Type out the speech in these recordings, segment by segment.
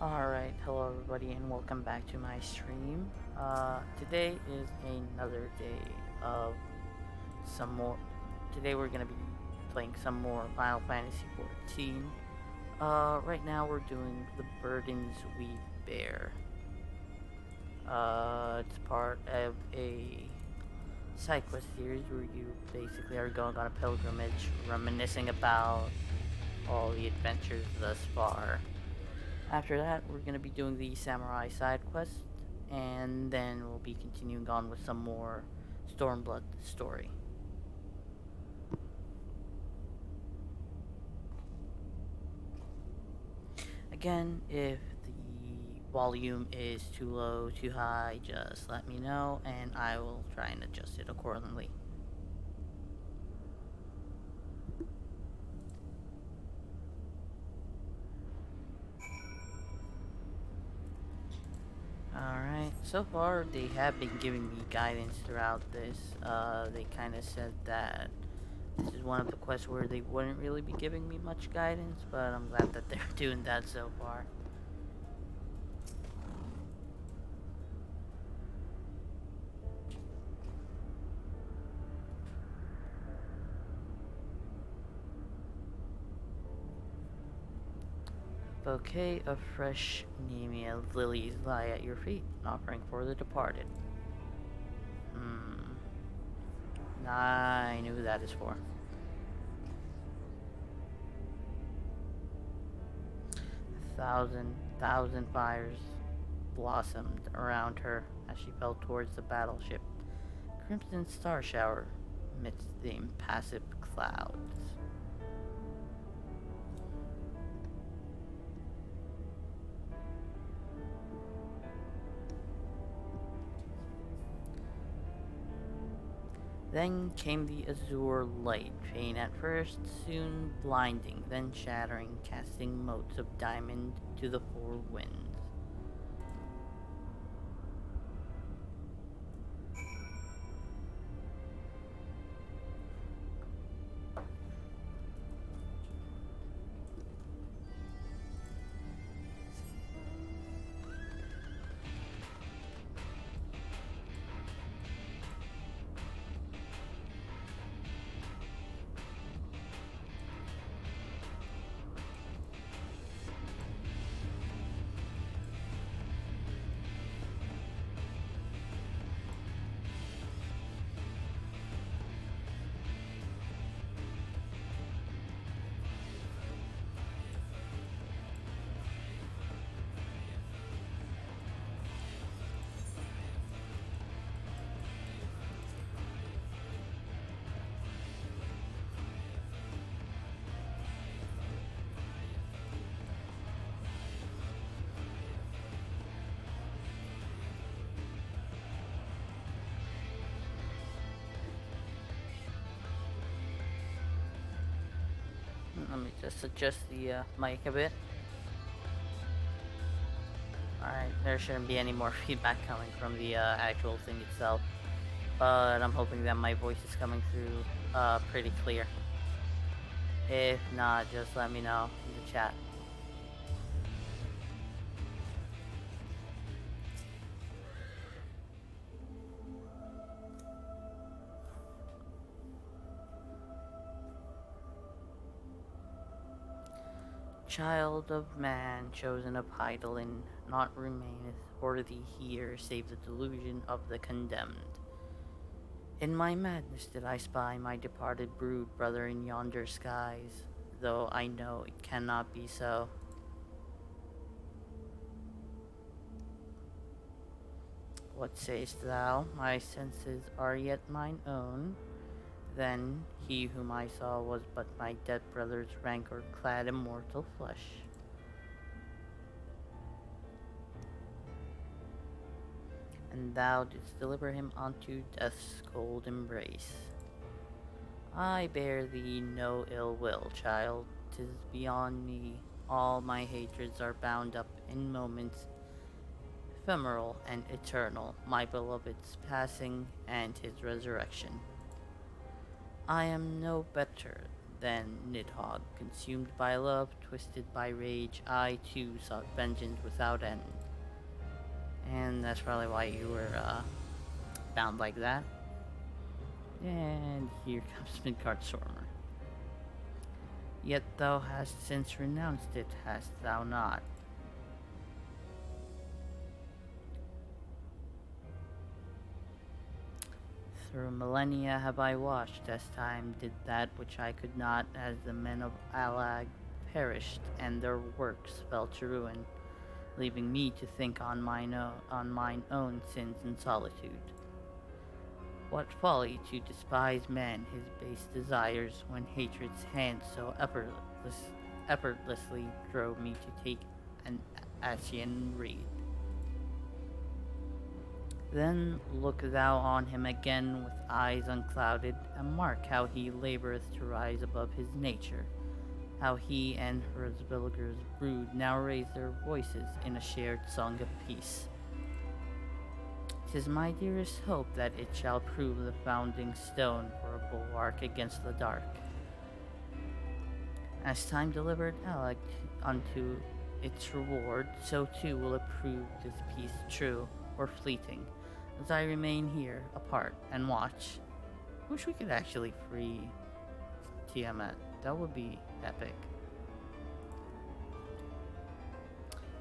Alright, hello everybody and welcome back to my stream. Today is another day of some more. Today we're gonna be playing some more Final Fantasy XIV. Right now we're doing The Burdens We Bear. It's part of a side quest series where you basically are going on a pilgrimage, reminiscing about all the adventures thus far. After that, we're going to be doing the samurai side quest, and then we'll be continuing on with some more Stormblood story. Again, if the volume is too low, too high, just let me know, and I will try and adjust it accordingly. Alright, so far they have been giving me guidance throughout this. They kind of said that this is one of the quests where they wouldn't really be giving me much guidance, but I'm glad that they're doing that so far. Bouquet of fresh Nemea lilies lie at your feet, offering for the departed. I knew who that is for. Thousand fires blossomed around her as she fell towards the battleship. Crimson star shower amidst the impassive clouds. Then came the azure light, faint at first, soon blinding, then shattering, casting motes of diamond to the four winds. Let me just adjust the mic a bit. Alright, there shouldn't be any more feedback coming from the actual thing itself. But I'm hoping that my voice is coming through pretty clear. If not, just let me know in the chat. Child of man, chosen of Hydaelyn, not remaineth worthy here, save the delusion of the condemned. In my madness did I spy my departed brood brother in yonder skies, though I know it cannot be so. What sayest thou? My senses are yet mine own. Then he whom I saw was but my dead brother's rancor-clad immortal flesh. And thou didst deliver him unto death's cold embrace. I bear thee no ill will, child. 'Tis beyond me. All my hatreds are bound up in moments ephemeral and eternal, my beloved's passing and his resurrection. I am no better Then Nidhogg, consumed by love, twisted by rage, I too sought vengeance without end. And that's probably why you were bound like that. And here comes Midgard Stormer. Yet thou hast since renounced it, hast thou not? Through millennia have I watched as time did that which I could not, as the men of Alag perished and their works fell to ruin, leaving me to think on mine own sins in solitude. What folly to despise man his base desires, when hatred's hand so effortlessly drove me to take an Ascian reed. Then look thou on him again with eyes unclouded, and mark how he laboureth to rise above his nature, how he and Hrzbilger's brood now raise their voices in a shared song of peace. 'Tis my dearest hope that it shall prove the founding stone for a bulwark against the dark. As time delivered Alag unto its reward, so too will it prove this peace true or fleeting, as I remain here apart and watch. Wish we could actually free Tiamat. That would be epic.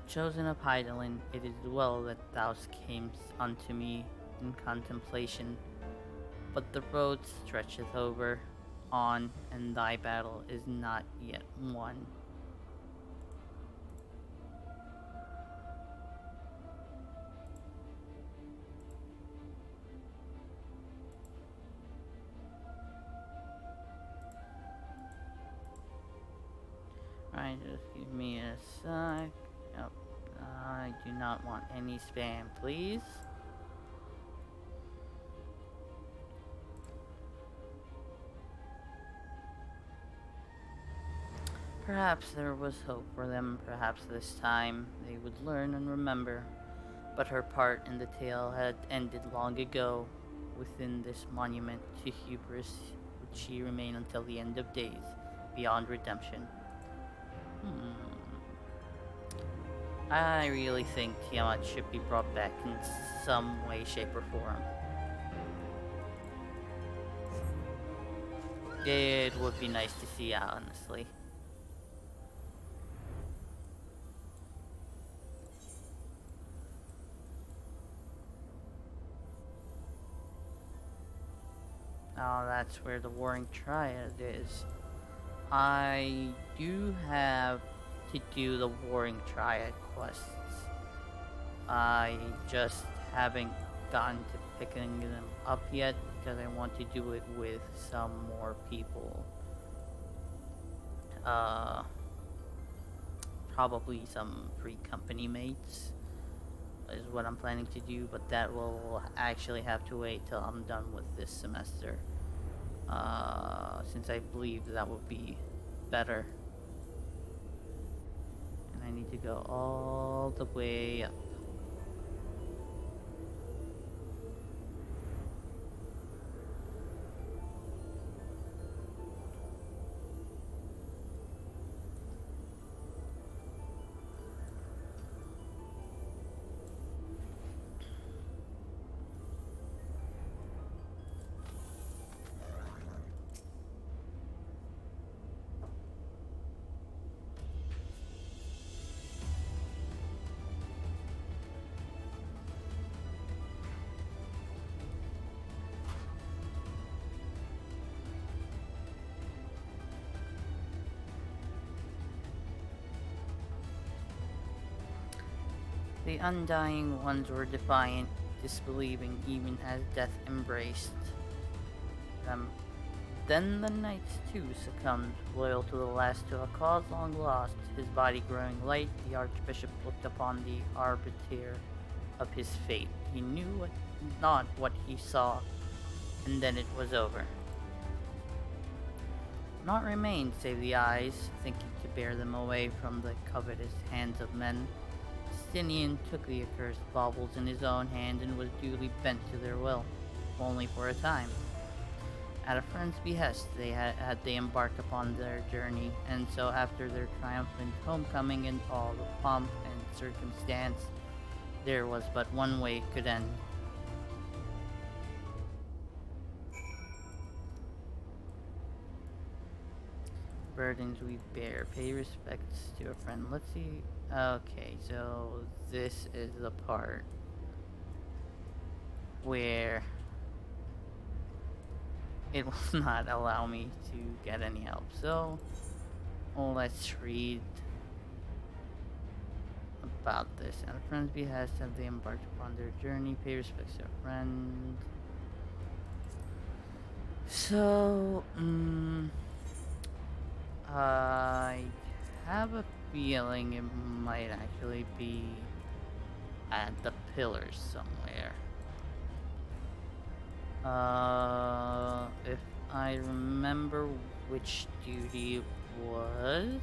Chosen of Hydaelyn, it is well that thou camest unto me in contemplation, but the road stretcheth over, on, and thy battle is not yet won. Alright, just give me a sec. Yep. I do not want any spam, please. Perhaps there was hope for them, perhaps this time they would learn and remember. But her part in the tale had ended long ago. Within this monument to hubris would she remain until the end of days, beyond redemption. I really think Tiamat should be brought back in some way, shape, or form. It would be nice to see, honestly. Oh, that's where the Warring Triad is. I do have to do the Warring Triad quests. I just haven't gotten to picking them up yet because I want to do it with some more people. Probably some free company mates is what I'm planning to do, but that will actually have to wait till I'm done with this semester. Since I believe that would be better. And I need to go all the way up. The undying ones were defiant, disbelieving even as death embraced them. Then the knights too succumbed, loyal to the last to a cause long lost. His body growing light, the archbishop looked upon the arbiter of his fate. He knew not what he saw, and then it was over. Naught remained save the eyes, thinking to bear them away from the covetous hands of men. Justinian took the accursed baubles in his own hand and was duly bent to their will, only for a time. At a friend's behest, they embarked upon their journey, and so after their triumphant homecoming and all the pomp and circumstance, there was but one way it could end. Burdens we bear, pay respects to a friend. Let's see. Okay, so this is the part where it will not allow me to get any help. So let's read about this. At a friend's behest have they embarked upon their journey, pay respects to a friend. So, I have a feeling it might actually be at the pillars somewhere. If I remember which duty it was.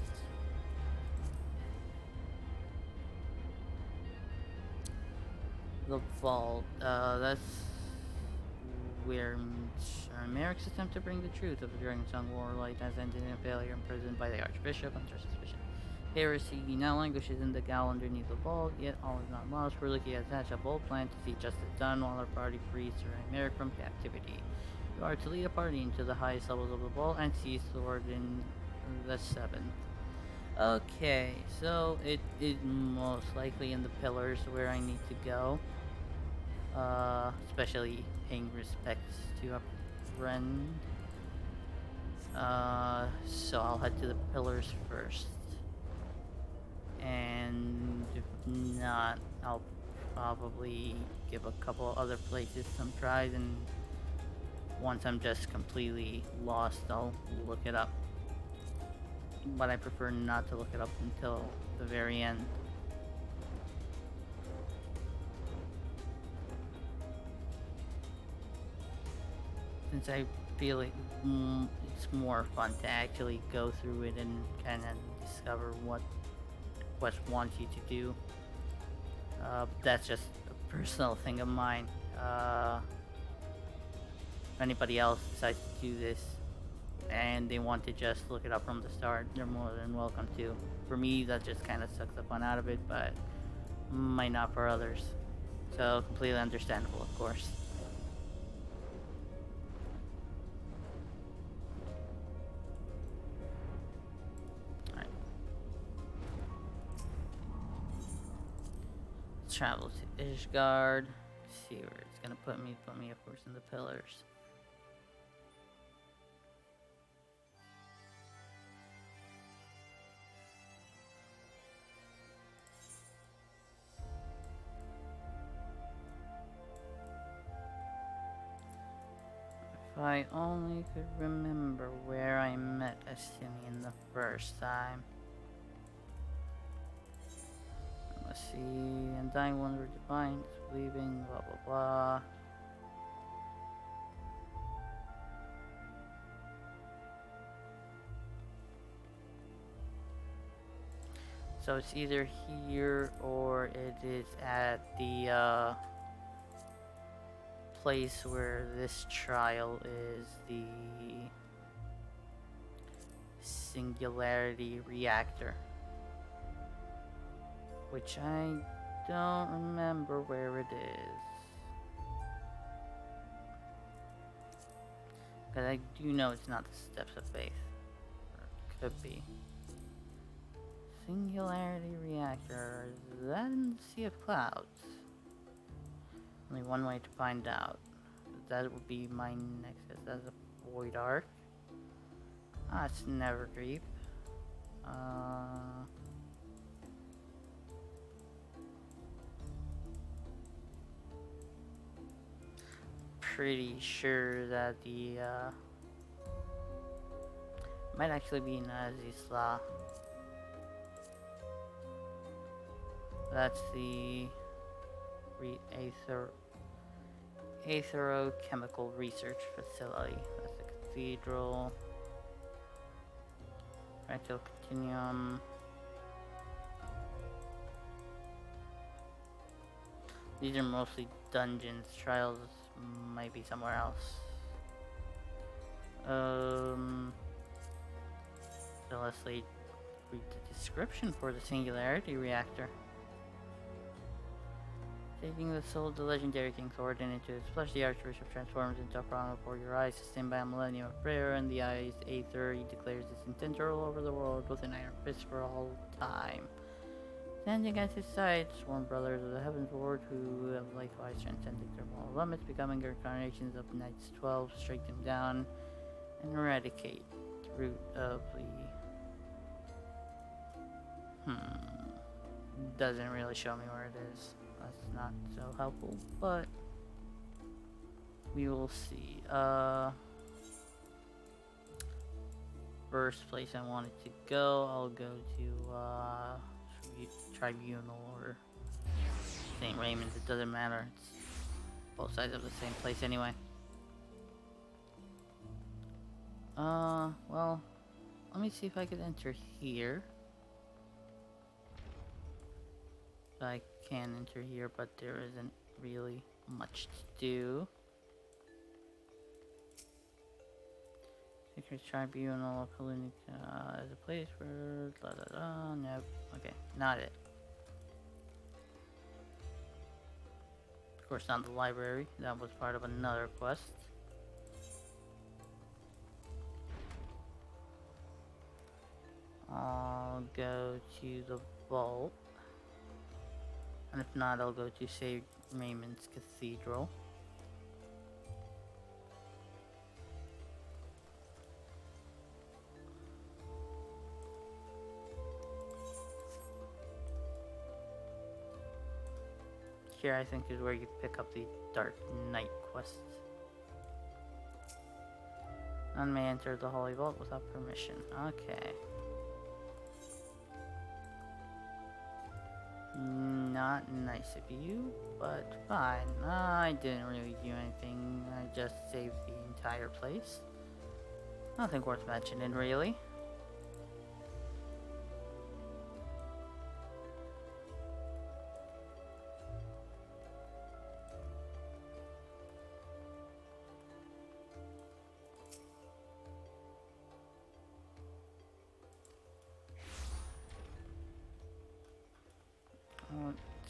The vault, that's where Merrick's attempt to bring the truth of the Dragon Song War Light has ended in failure, imprisoned by the Archbishop under suspicion. Heresy now languishes in the gal underneath the vault, yet all is not lost. We're looking at hatch a bold plan to see justice done while our party frees Sir Merrick from captivity. You are to lead a party into the highest levels of the vault and seize sword in the 7th. Okay, so it is most likely in the pillars where I need to go. Especially paying respects to a friend. So I'll head to the pillars first. And if not, I'll probably give a couple other places some tries, and once I'm just completely lost, I'll look it up. But I prefer not to look it up until the very end. Since I feel like it's more fun to actually go through it and kind of discover what Quest wants you to do. That's just a personal thing of mine. If anybody else decides to do this and they want to just look it up from the start, they're more than welcome to. For me, that just kind of sucks the fun out of it, but might not for others. So, completely understandable, of course. Alright. Travel to Ishgard. See where it's gonna put me. Put me, of course, in the pillars. If I only could remember where I met Estinian the first time. Let's see, and dying ones were defiant, believing, blah blah blah. So it's either here or it is at the place where this trial is, the Singularity Reactor. Which I don't remember where it is. But I do know it's not the Steps of Faith. Or it could be. Singularity Reactor. Is that in the Sea of Clouds? Only one way to find out. That would be my next guess. That's a Void Arc. Ah, it's Nevergreep. Pretty sure that the might actually be Nazisla. That's the Aetherochemical Research Facility. That's the Cathedral. Fractal Continuum. These are mostly dungeons. Trials might be somewhere else. So let's read the description for the Singularity Reactor. Taking the soul of the legendary King Thoradin into his flesh, the Archbishop transforms into a crown before your eyes, sustained by a millennium of prayer and the eyes Aether. He declares his intent to rule over the world with an iron fist for all time. Standing at his side, sworn brothers of the Heavens Ward, who have likewise transcended their moral limits, becoming incarnations of Knights 12, strike them down and eradicate the root of the... Doesn't really show me where it is. That's not so helpful, but we will see. First place I wanted to go, I'll go to Tribunal or St. Raymond's. It doesn't matter. It's both sides of the same place anyway. Well, let me see if I can enter here. I can enter here, but there isn't really much to do. Secret Tribunal of Hellenica is a place where nope. Okay, not it. Of course, not the library. That was part of another quest. I'll go to the vault. And if not, I'll go to St. Raymond's Cathedral. Here, I think, is where you pick up the Dark Knight quests. None may enter the Holy Vault without permission. Okay. Not nice of you, but fine. I didn't really do anything. I just saved the entire place. Nothing worth mentioning, really.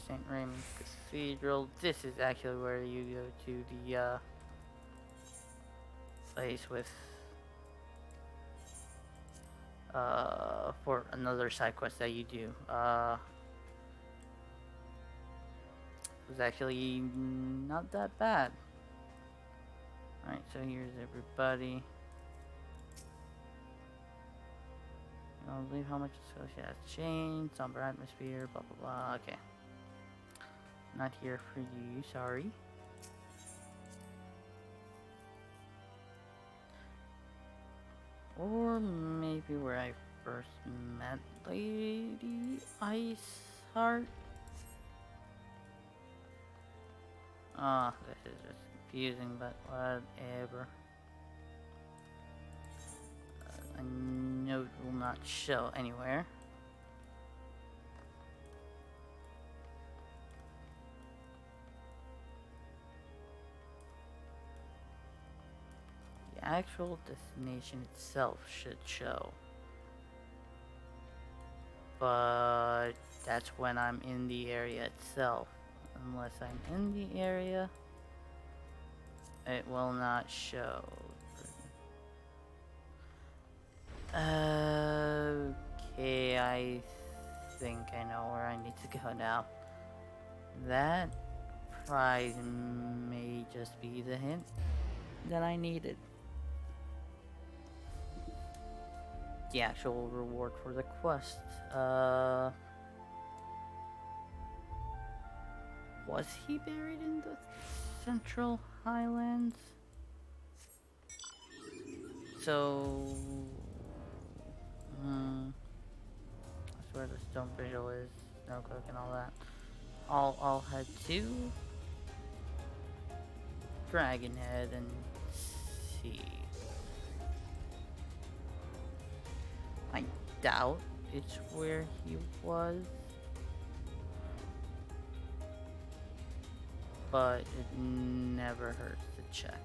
St. Raymond's Cathedral. This is actually where you go to the place with for another side quest that you do. It was actually not that bad. Alright, so here's everybody. I'll leave how much associate has changed, somber atmosphere, blah blah blah. Okay. Not here for you, sorry. Or maybe where I first met Lady Iceheart. This is just confusing, but whatever. A note will not show anywhere. The actual destination itself should show. But that's when I'm in the area itself. Unless I'm in the area, it will not show. Okay, I think I know where I need to go now. That prize may just be the hint that I needed. The actual reward for the quest. Was he buried in the Central Highlands? So, that's where the stone vigil is, snow cook and all that. I'll head to Dragonhead and see. I doubt it's where he was, but it never hurts to check.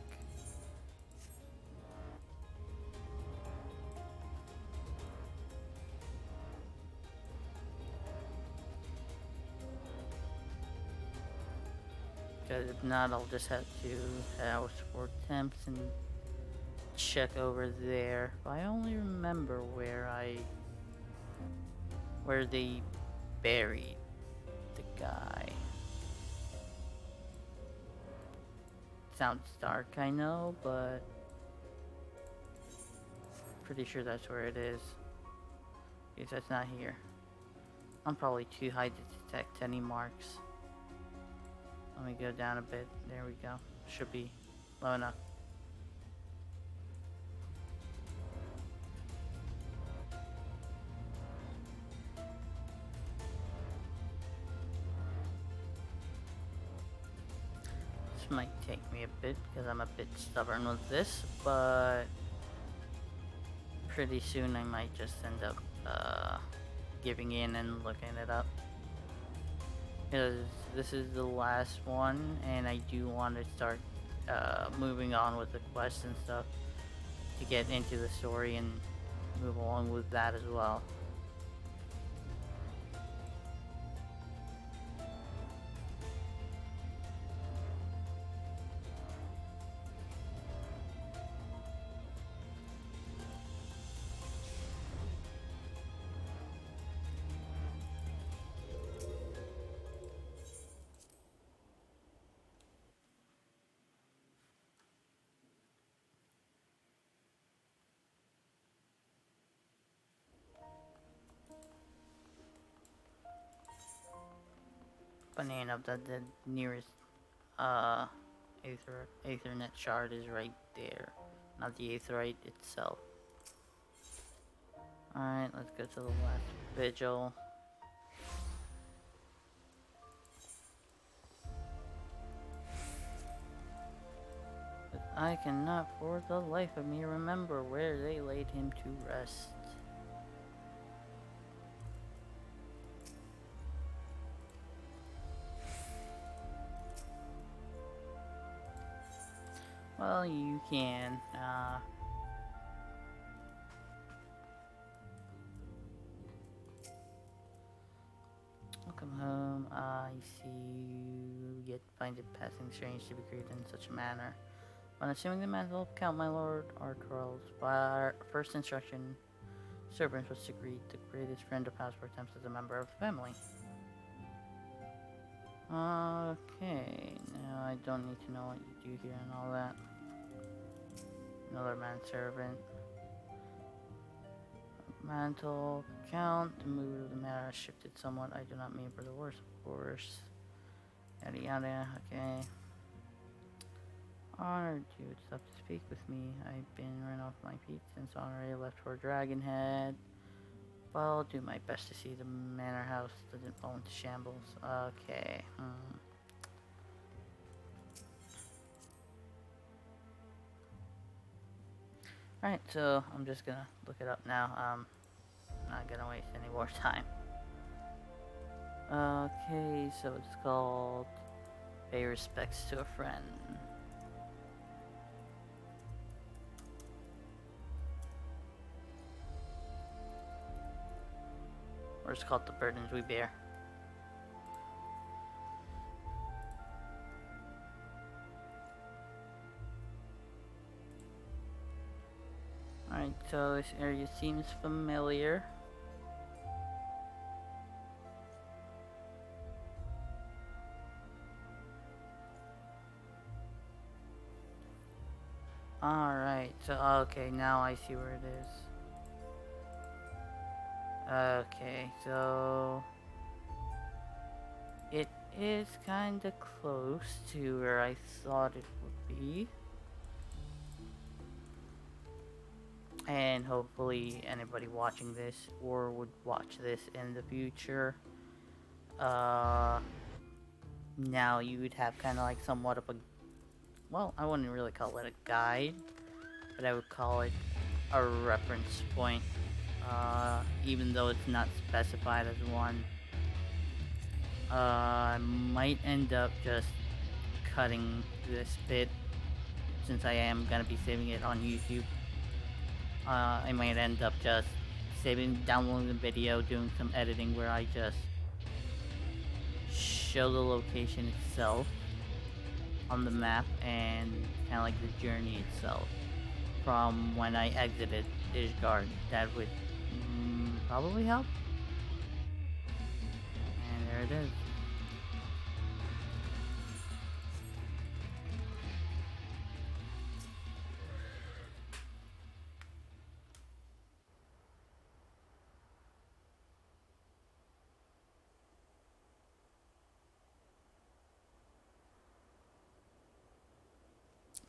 Because if not, I'll just have to head out for temps and check over there. But I only remember where they buried the guy. Sounds dark, I know, but pretty sure that's where it is. Because that's not here. I'm probably too high to detect any marks. Let me go down a bit. There we go. Should be low enough. This might take me a bit because I'm a bit stubborn with this, but pretty soon I might just end up giving in and looking it up. Because this is the last one, and I do want to start moving on with the quests and stuff to get into the story and move along with that as well. Funny enough, that the nearest uh, Aethernet shard is right there, not the Aetherite itself. Alright, let's go to the last vigil. But I cannot for the life of me remember where they laid him to rest. Well, you can. Welcome home. I see you yet find it passing strange to be greeted in such a manner. When assuming the mantle of Count, my lord, Arturel's first instruction, servant was to greet the greatest friend of House Temps as a member of the family. Okay, now I don't need to know what you do here and all that. Another manservant. Mantle, Count, the mood of the matter has shifted somewhat. I do not mean for the worse, of course. Yada yada, okay. Honored you would stop to speak with me. I've been run off my feet since Honore left for Dragonhead. But I'll do my best to see the manor house doesn't fall into shambles. Okay. Alright, so I'm just gonna look it up now. Not gonna waste any more time. Okay, so it's called Pay Respects to a Friend. Or it's called The Burdens We Bear. Alright, so this area seems familiar. Alright, so okay, now I see where it is. Okay, so it is kinda close to where I thought it would be. And hopefully anybody watching this or would watch this in the future, now you would have kind of like somewhat of a, well, I wouldn't really call it a guide, but I would call it a reference point, even though it's not specified as one. I might end up just cutting this bit since I am gonna be saving it on YouTube. I might end up just downloading the video, doing some editing where I just show the location itself, on the map and kind of like the journey itself from when I exited Ishgard. That would probably help. And there it is.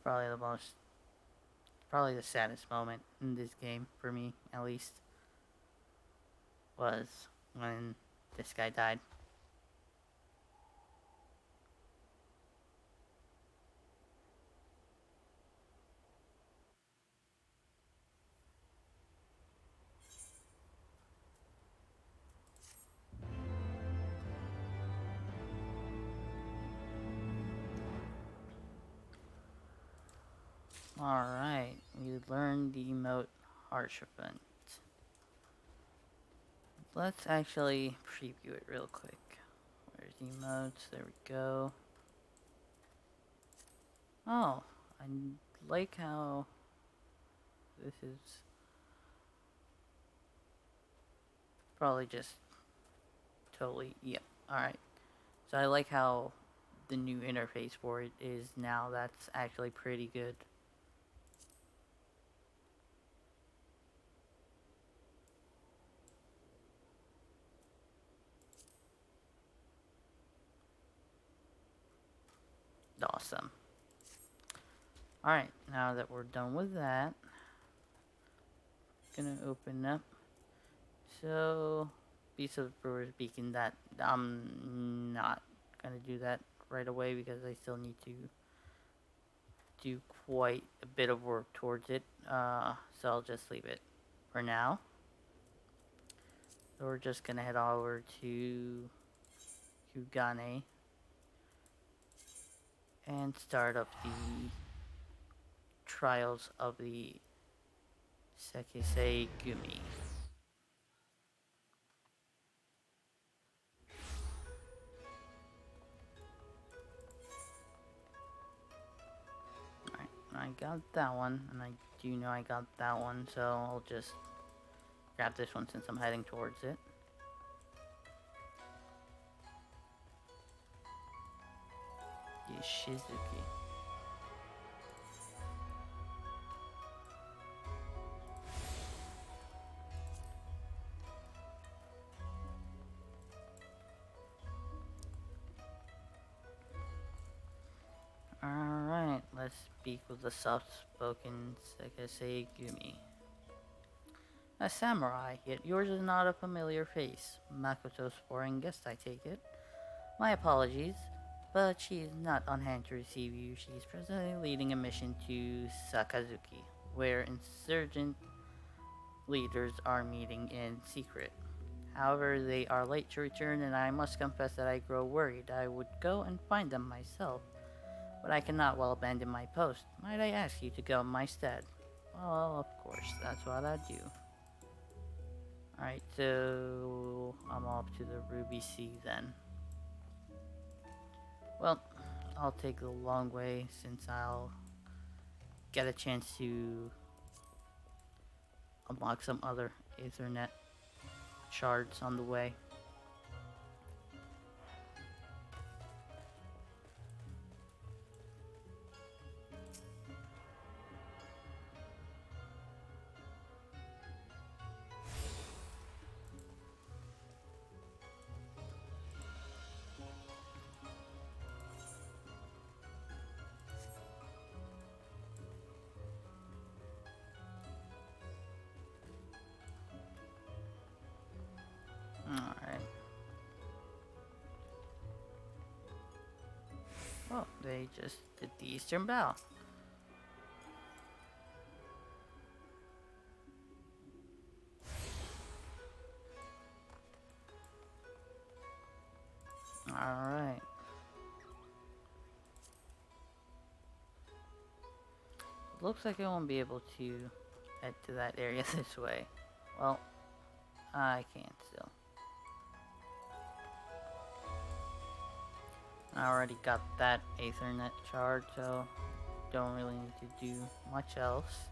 Probably the most, probably the saddest moment in this game, for me at least, was when this guy died. Alright, we learned the emote Harsh Event. Let's actually preview it real quick. Where's the emotes? There we go. Oh, I like how this is probably just totally, yeah, alright. So I like how the new interface for it is now. That's actually pretty good. Awesome. Alright, now that we're done with that, gonna open up. So, Beast of Brewer's Beacon, that I'm not gonna do that right away because I still need to do quite a bit of work towards it. So I'll just leave it for now. So we're just gonna head over to Kugane and start up the trials of the Sekisei Gumi. Alright, I got that one, and I do know I got that one, so I'll just grab this one since I'm heading towards it. Yoshizuki. Alright, let's speak with the soft-spoken Sekisei Gumi. A samurai, yet yours is not a familiar face. Makoto's foreign guest, I take it. My apologies, but she is not on hand to receive you. She is presently leading a mission to Sakazuki, where insurgent leaders are meeting in secret. However, they are late to return, and I must confess that I grow worried. I would go and find them myself, but I cannot well abandon my post. Might I ask you to go in my stead? Well, of course, that's what I do. Alright, so I'm off to the Ruby Sea then. Well, I'll take the long way since I'll get a chance to unlock some other Ethernet shards on the way. Alright. Oh, they just did the Eastern Bow. Alright. Looks like I won't be able to head to that area this way. Well, I can't still. I already got that Aethernet shard, so don't really need to do much else.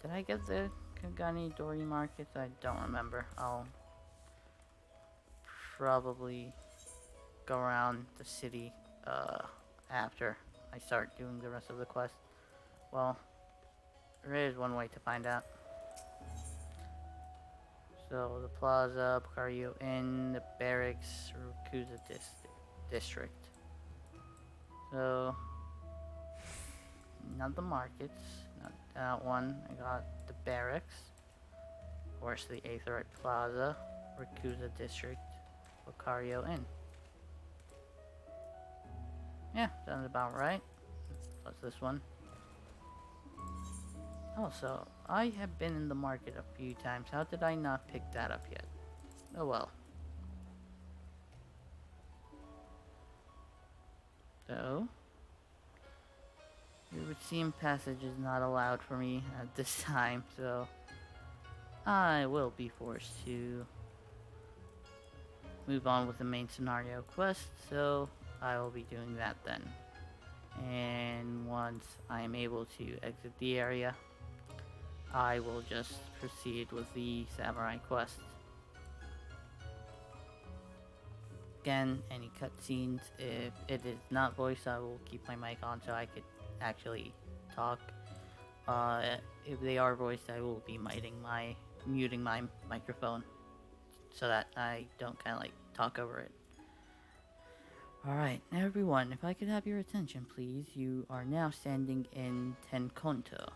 Did I get the Kagani Dory markets? I don't remember. I'll probably go around the city after I start doing the rest of the quest. Well, there is one way to find out. So the plaza, Bukario Inn, the barracks, Rukuza district. So not the markets, not that one. I got the barracks, of course the Aetherite Plaza, Rukuza district, Bukario Inn. Yeah, sounds about right. What's this one? Also, I have been in the market a few times. How did I not pick that up yet? Oh well. So, it would seem passage is not allowed for me at this time, so I will be forced to move on with the main scenario quest, so I will be doing that then. And once I am able to exit the area, I will just proceed with the samurai quest. Again, any cutscenes, if it is not voiced, I will keep my mic on so I could actually talk. If they are voiced, I will be muting my microphone so that I don't kind of like talk over it. Alright, everyone, if I could have your attention, please. You are now standing in Tenkonto.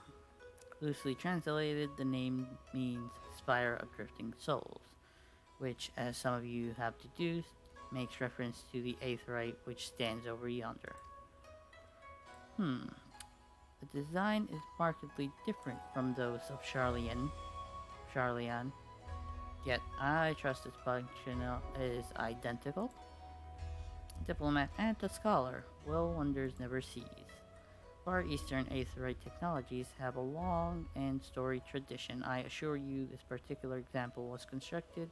Loosely translated, the name means Spire of Drifting Souls, which, as some of you have deduced, makes reference to the Aetherite which stands over yonder. The design is markedly different from those of Charlian, yet I trust its function is identical. Diplomat and a scholar, will wonders never cease. Far Eastern Aetherite technologies have a long and storied tradition. I assure you this particular example was constructed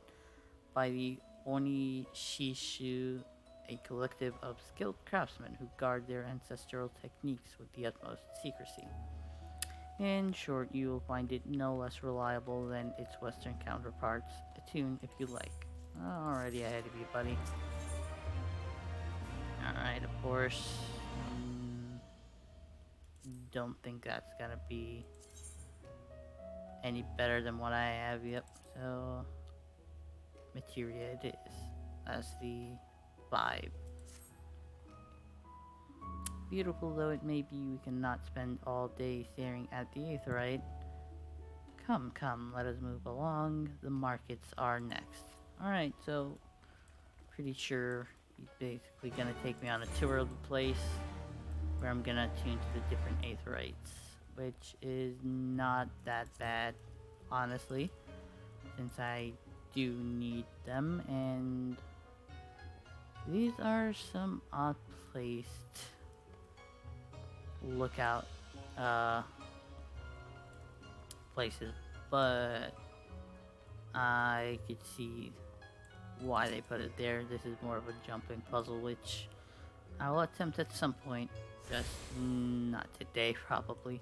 by the Onishishu, a collective of skilled craftsmen who guard their ancestral techniques with the utmost secrecy. In short, you will find it no less reliable than its Western counterparts. Attune if you like. Already ahead of you, buddy. Alright, of course. Don't think that's gonna be any better than what I have. Yep, so materia it is. That's the vibe. Beautiful though it may be, we cannot spend all day staring at the Aetherite. Come, come, let us move along. The markets are next. Alright, so pretty sure he's basically gonna take me on a tour of the place where I'm gonna tune to the different Aetherites, which is not that bad, honestly, since I do need them, and these are some odd placed lookout places, but I could see why they put it there. This is more of a jumping puzzle, which I will attempt at some point, just not today probably.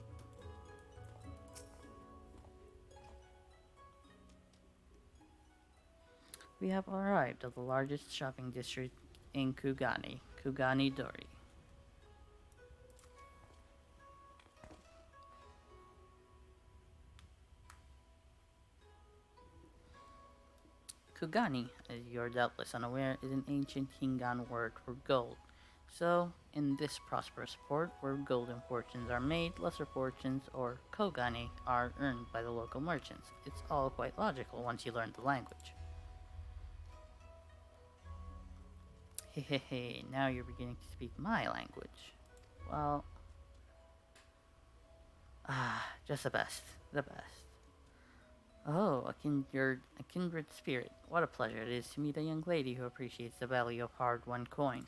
We have arrived at the largest shopping district in Kugani, Kugani Dori. Kugani, as you're doubtless unaware, is an ancient Hingan word for gold. So, in this prosperous port, where golden fortunes are made, lesser fortunes, or kogani, are earned by the local merchants. It's all quite logical once you learn the language. Hehehe, now you're beginning to speak my language. Well, just the best, the best. Oh, a kindred spirit. What a pleasure it is to meet a young lady who appreciates the value of hard-won coin.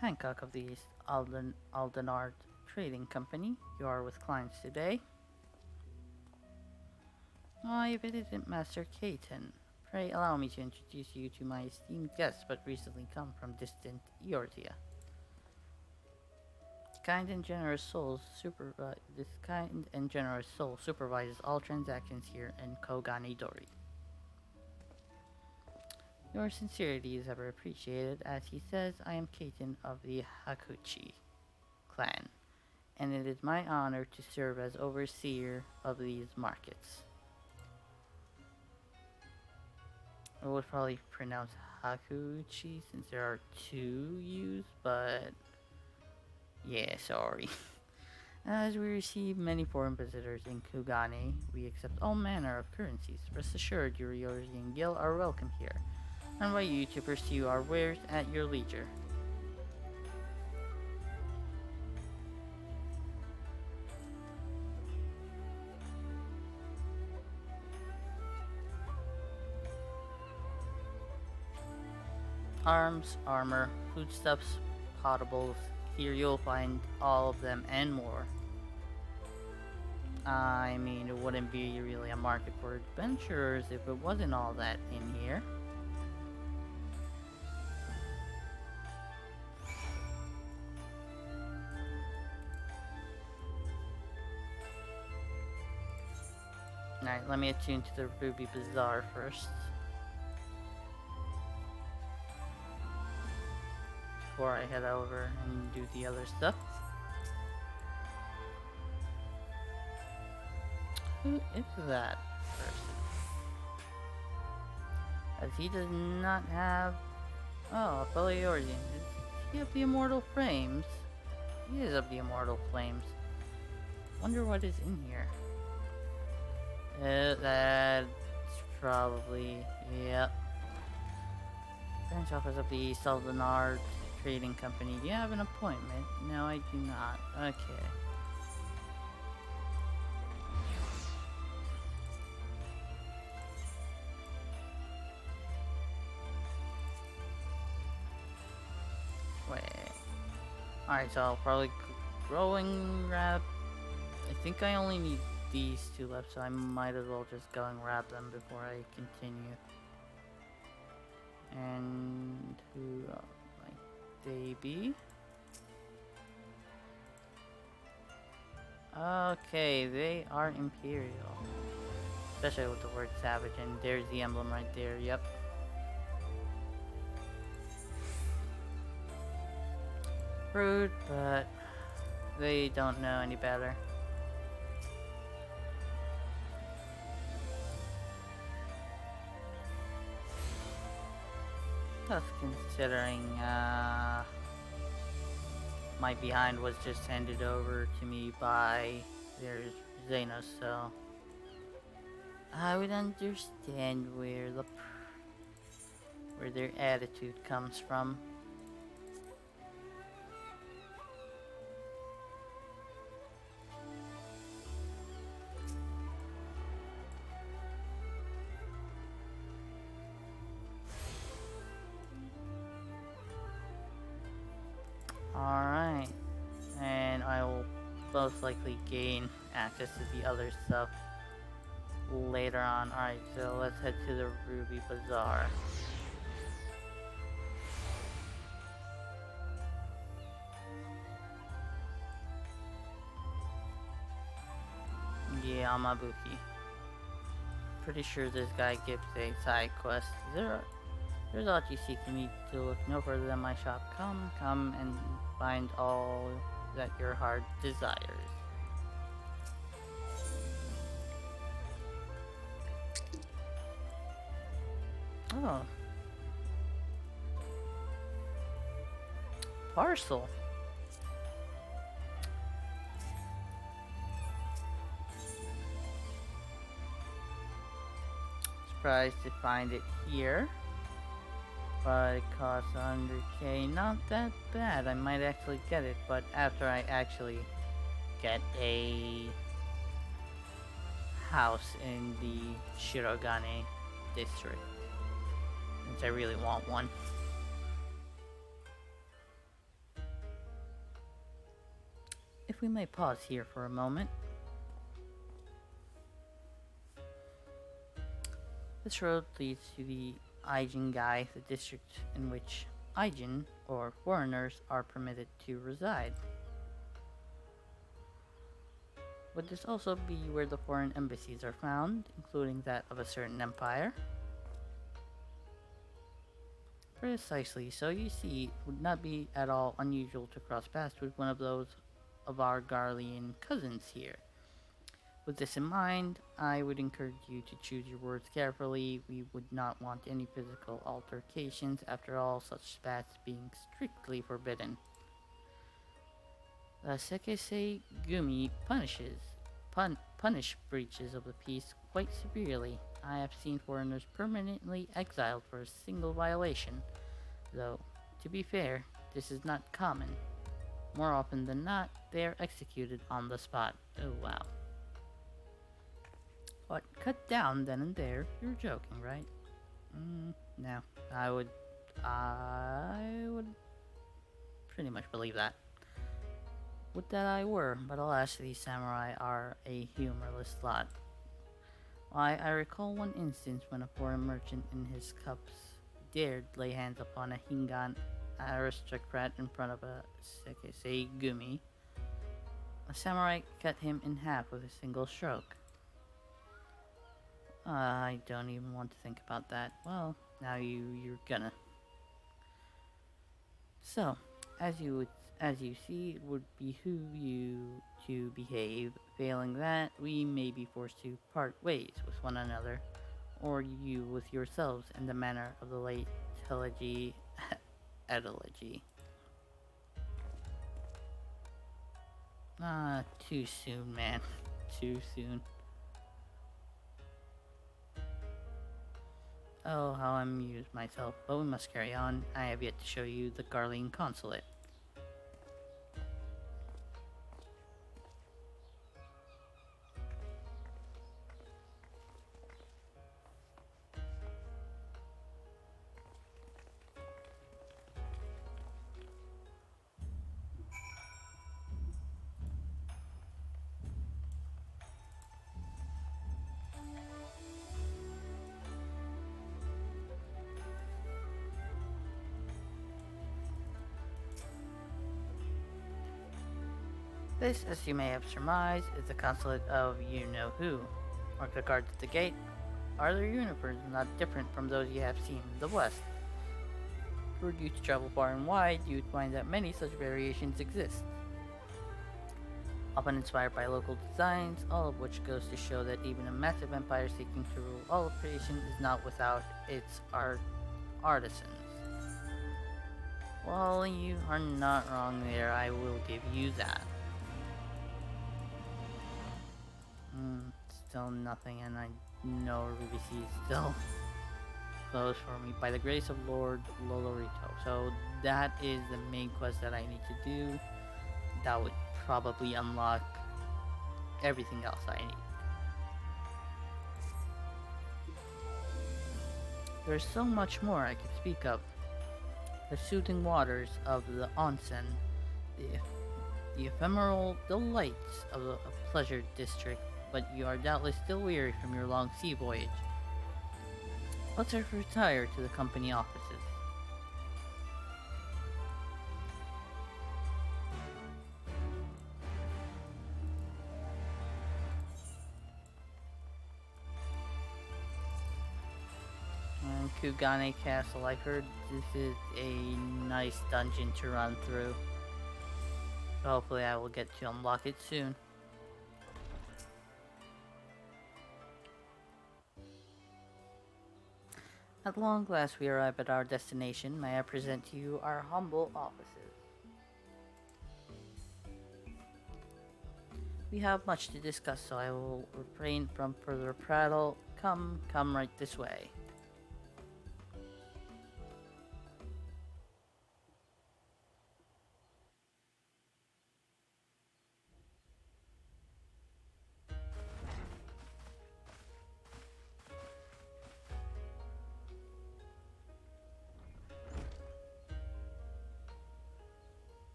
Hancock of the East Aldenard Trading Company. You are with clients today. I visited Master Caton. Pray allow me to introduce you to my esteemed guests, but recently come from distant Eortia. This kind and generous soul supervises all transactions here in Kogani Dori. Your sincerity is ever appreciated. As he says, I am Caton of the Hakuchi clan, and it is my honor to serve as overseer of these markets. I would probably pronounce Hakuchi since there are two U's, but yeah, sorry. As we receive many foreign visitors in Kugane, we accept all manner of currencies. Rest assured, your Eorzean Gil are welcome here. I invite you to pursue our wares at your leisure. Arms, armor, foodstuffs, potables. Here you'll find all of them and more. I mean, it wouldn't be really a market for adventurers if it wasn't all that in here. Alright, let me attune to the Ruby Bazaar first. Before I head over and do the other stuff. Who is that person? As he does not have... Oh, a fellow Eorzean. Is he of the Immortal Flames? He is of the Immortal Flames. Wonder what is in here. That's probably... Yep. Branch office of the Saldanard Trading Company. Do you have an appointment? No, I do not. Okay. Wait. Alright, so I'll probably growing wrap. I think I only need these two left, so I might as well just go and wrap them before I continue. And who might they be? Okay, they are Imperial. Especially with the word savage, and there's the emblem right there, yep. Rude, but they don't know any better. Plus, considering my behind was just handed over to me by their Xenos, so I would understand where their attitude comes from. Alright, and I will most likely gain access to the other stuff later on. Alright, so let's head to the Ruby Bazaar. Yeah, Amabuki. Pretty sure this guy gives a side quest. There's all you seek. You need to look no further than my shop. Come and find all that your heart desires. Oh. Parcel. Surprised to find it here. But it costs 100k. Not that bad. I might actually get it, but after I actually get a house in the Shirogane district. Since I really want one. If we may pause here for a moment. This road leads to the Gai, the district in which Aijin, or foreigners, are permitted to reside. Would this also be where the foreign embassies are found, including that of a certain empire? Precisely, so you see, it would not be at all unusual to cross paths with one of those of our Garlean cousins here. With this in mind, I would encourage you to choose your words carefully. We would not want any physical altercations, after all, such spats being strictly forbidden. The Sekisei Gumi punish breaches of the peace quite severely. I have seen foreigners permanently exiled for a single violation, though, to be fair, this is not common. More often than not, they are executed on the spot. Oh wow. What, cut down then and there? You're joking, right? No. I would pretty much believe that. Would that I were, but alas, these samurai are a humorless lot. Why, I recall one instance when a foreign merchant in his cups dared lay hands upon a Hingan aristocrat in front of a Sekisei Gumi. A samurai cut him in half with a single stroke. I don't even want to think about that. Well, now you're gonna. So, as you see, it would behoove you to behave. Failing that, we may be forced to part ways with one another, or you with yourselves in the manner of the late Telegy Etology. Too soon, man. Too soon. Oh, how I amused myself, but we must carry on. I have yet to show you the Garlean consulate. This, as you may have surmised, is the consulate of you-know-who. Mark the guards at the gate. Are their uniforms not different from those you have seen in the West? Were you to travel far and wide, you would find that many such variations exist. Often inspired by local designs, all of which goes to show that even a massive empire seeking to rule all of creation is not without its artisans. Well, you are not wrong there, I will give you that. Still nothing, and I know Ruby C is still closed for me by the grace of Lord Lolorito. So that is the main quest that I need to do. That would probably unlock everything else I need. There's so much more I could speak of. The soothing waters of the onsen, the ephemeral delights of a pleasure district, but you are doubtless still weary from your long sea voyage. Let's retire to the company offices. And Kugane Castle, I've heard this is a nice dungeon to run through. So hopefully I will get to unlock it soon. At long last we arrive at our destination. May I present to you our humble offices. We have much to discuss, so I will refrain from further prattle. Come right this way.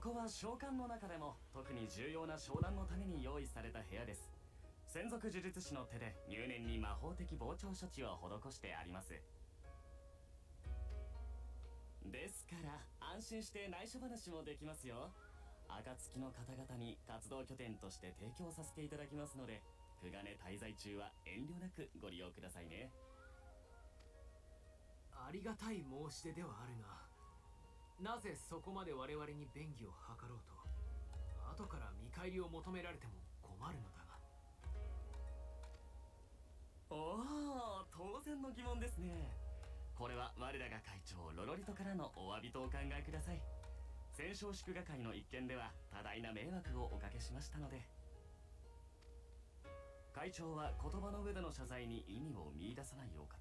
こは召喚の中でも特に重要な商談のために用意された部屋です。専属呪術師の手で入念に魔法的膨張処置を施してあります。ですから安心して内緒話もできますよ。暁の方々に活動拠点として提供させていただきますので、久我根滞在中は遠慮なくご利用くださいね。ありがたい申し出ではあるが、なぜそこまで我々に便宜を図ろうと後から見返りを求められても困るのだが。おお、当然の疑問ですね。これは我らが会長ロロリトからのお詫びとお考えください。戦勝祝賀会の一件では多大な迷惑をおかけしましたので。会長は言葉の上での謝罪に意味を見出さないお方。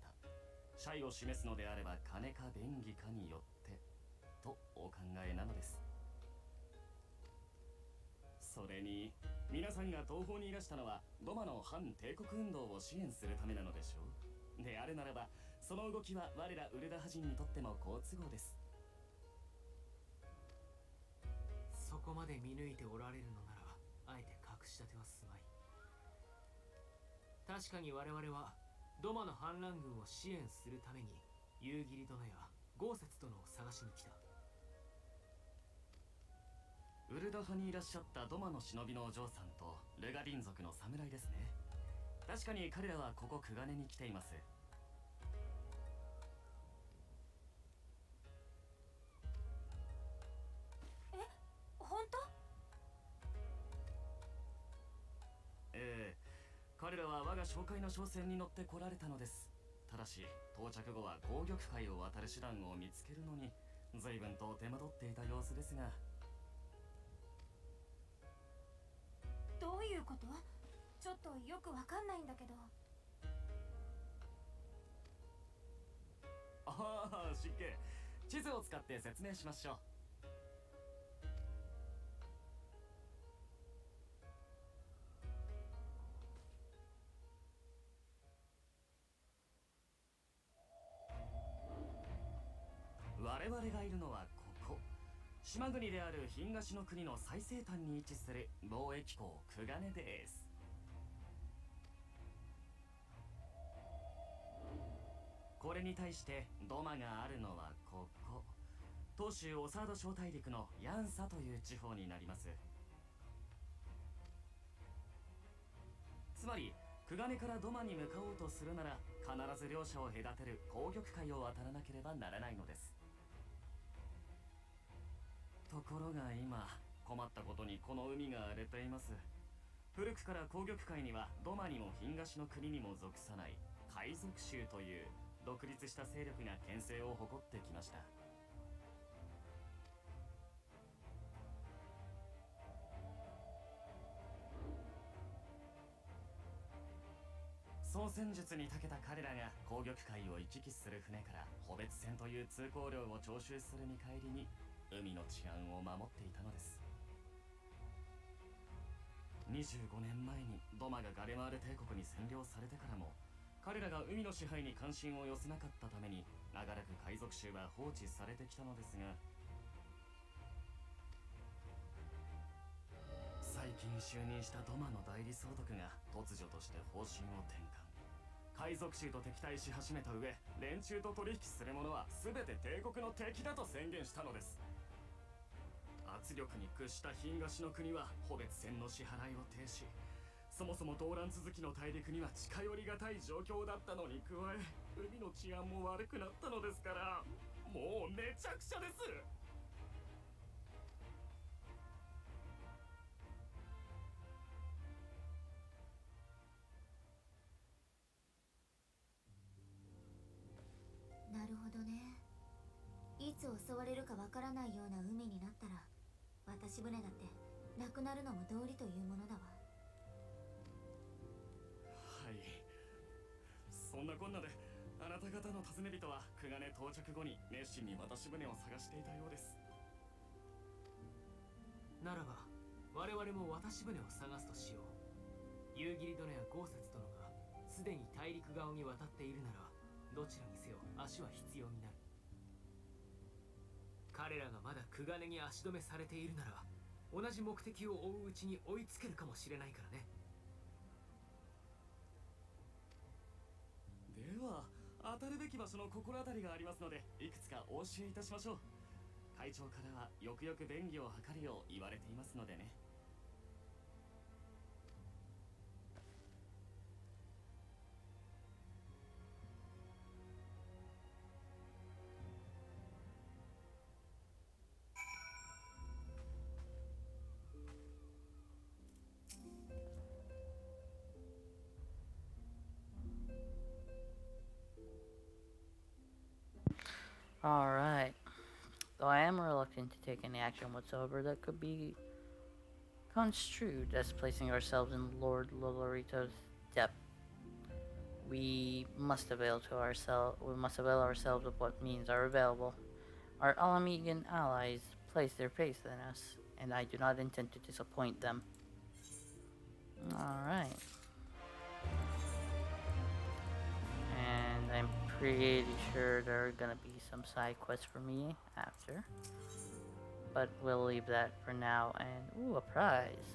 謝意を示すのであれば金か便宜かによってとお考えなのです。それに皆さんが東方にいらしたのはドマの反帝国運動を支援するためなのでしょう。であるならばその動きは我らウルダ派人にとっても好都合です。そこまで見抜いておられるのならあえて隠し立てはすまい。確かに我々はドマの反乱軍を支援するために夕霧殿や豪雪殿を探しに来た。ウルダ派にいらっしゃったドマの忍びのお嬢さんとルガディン族の侍ですね。確かに彼らはここ久我根に来ています。本当？ええ、彼らは我が紹介の商船に乗って来られたのです。ただし到着後は紅玉海を渡る手段を見つけるのに随分と手間取っていた様子ですが。どういうこと？ちょっとよくわかんないんだけど。ああ、失敬。地図を使って説明しましょう。我々がいるのはここ島国である東の国の最西端に位置する貿易港久我根です。これに対してドマがあるのはここ東州オサード小大陸のヤンサという地方になります。つまり久我根からドマに向かおうとするなら必ず両者を隔てる紅玉海を渡らなければならないのです。ところが今困ったことにこの海が荒れています。古くから紅玉海にはドマにも東の国にも属さない海賊衆という独立した勢力が権勢を誇ってきました。操船術に長けた彼らが紅玉海を行き来する船から穂別船という通行料を徴収する見返りに海の治安を守っていたのです。25年前にドマがガレマール帝国に占領されてからも彼らが海の支配に関心を寄せなかったために長らく海賊衆は放置されてきたのですが、最近就任したドマの代理総督が突如として方針を転換。海賊衆と敵対し始めた上、連中と取引する者は全て帝国の敵だと宣言したのです。圧力に屈した東の国は穂別船の支払いを停止。そもそも動乱続きの大陸には近寄りがたい状況だったのに加え、海の治安も悪くなったのですから、もうめちゃくちゃです。なるほどね。いつ襲われるかわからないような海になったら渡し船だってなくなるのも道理というものだわ。はい、そんなこんなであなた方の尋ね人は久我根到着後に熱心に渡し船を探していたようです。ならば我々も渡し船を探すとしよう。夕霧殿や豪雪殿がすでに大陸側に渡っているならどちらにせよ足は必要になる。彼らがまだクガネに足止めされているなら同じ目的を追ううちに追いつけるかもしれないからね。では当たるべき場所の心当たりがありますので、いくつかお教えいたしましょう。会長からはよくよく便宜を図るよう言われていますのでね。Alright. Though I am reluctant to take any action whatsoever that could be construed as placing ourselves in Lord Lolorito's debt, we must avail ourselves of what means are available. Our Alamegan allies place their faith in us, and I do not intend to disappoint them. Alright. And I'm pretty sure there are gonna be some side quests for me after. But we'll leave that for now, and ooh, a prize.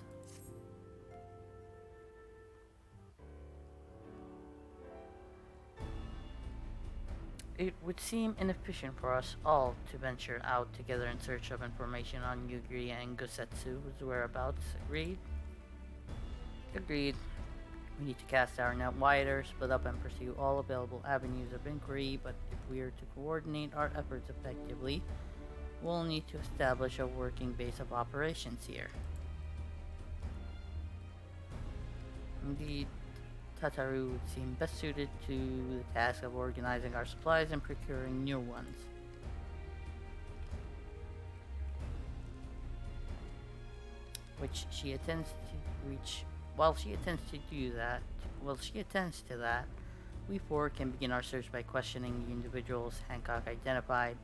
It would seem inefficient for us all to venture out together in search of information on Yugiri and Gusetsu's whereabouts. Agreed? Agreed. We need to cast our net wider, split up and pursue all available avenues of inquiry, but if we are to coordinate our efforts effectively, we'll need to establish a working base of operations here. Indeed, Tataru would seem best suited to the task of organizing our supplies and procuring new ones. While she attends to that, we four can begin our search by questioning the individuals Hancock identified.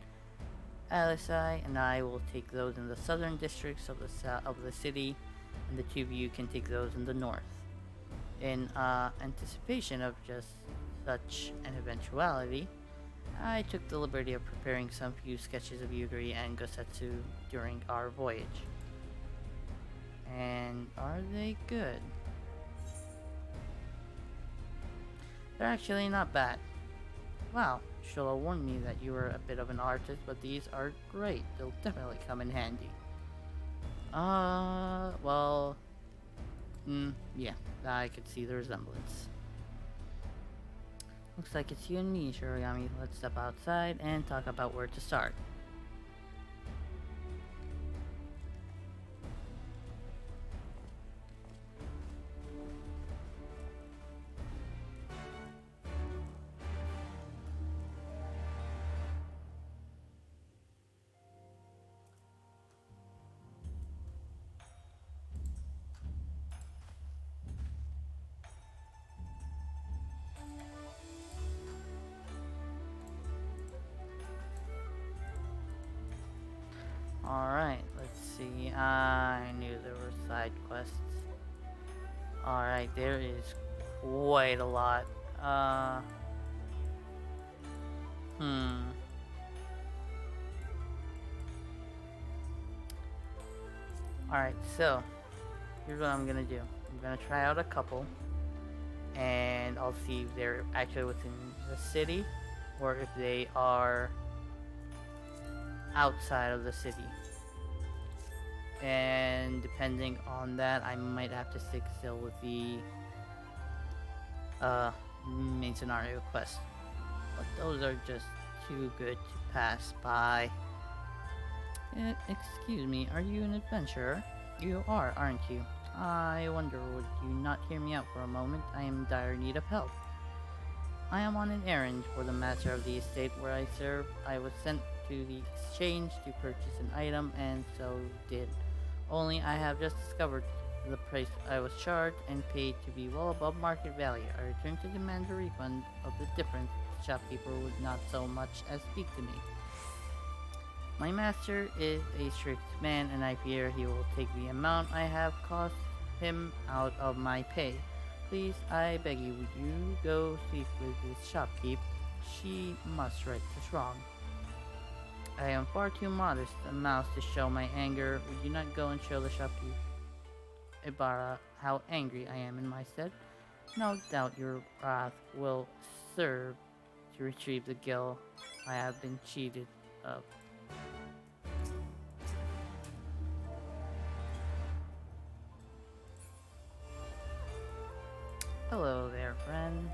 Alisai and I will take those in the southern districts of the city, and the two of you can take those in the north. In anticipation of just such an eventuality, I took the liberty of preparing some few sketches of Yugiri and Gosetsu during our voyage. And are they good? They're actually not bad. Wow, Shola warned me that you were a bit of an artist, but these are great. They'll definitely come in handy. Yeah, I could see the resemblance. Looks like it's you and me, Shirogami. Let's step outside and talk about where to start. Alright, let's see. I knew there were side quests. Alright, there is quite a lot. Alright, so here's what I'm gonna do. I'm gonna try out a couple, and I'll see if they're actually within the city or if they are outside of the city. And depending on that, I might have to stick still with the main scenario quest. But those are just too good to pass by. Excuse me, are you an adventurer? You are, aren't you? I wonder, would you not hear me out for a moment? I am in dire need of help. I am on an errand for the master of the estate where I serve. I was sent to the exchange to purchase an item, and so did. Only I have just discovered the price I was charged and paid to be well above market value. I returned to demand a refund of the difference. The shopkeeper would not so much as speak to me. My master is a strict man, and I fear he will take the amount I have cost him out of my pay. Please, I beg you, would you go speak with this shopkeep? She must right this wrong. I am far too modest a mouse to show my anger. Would you not go and show the shopkeeper Ibarra how angry I am in my stead? No doubt your wrath will serve to retrieve the gill I have been cheated of. Hello there, friend.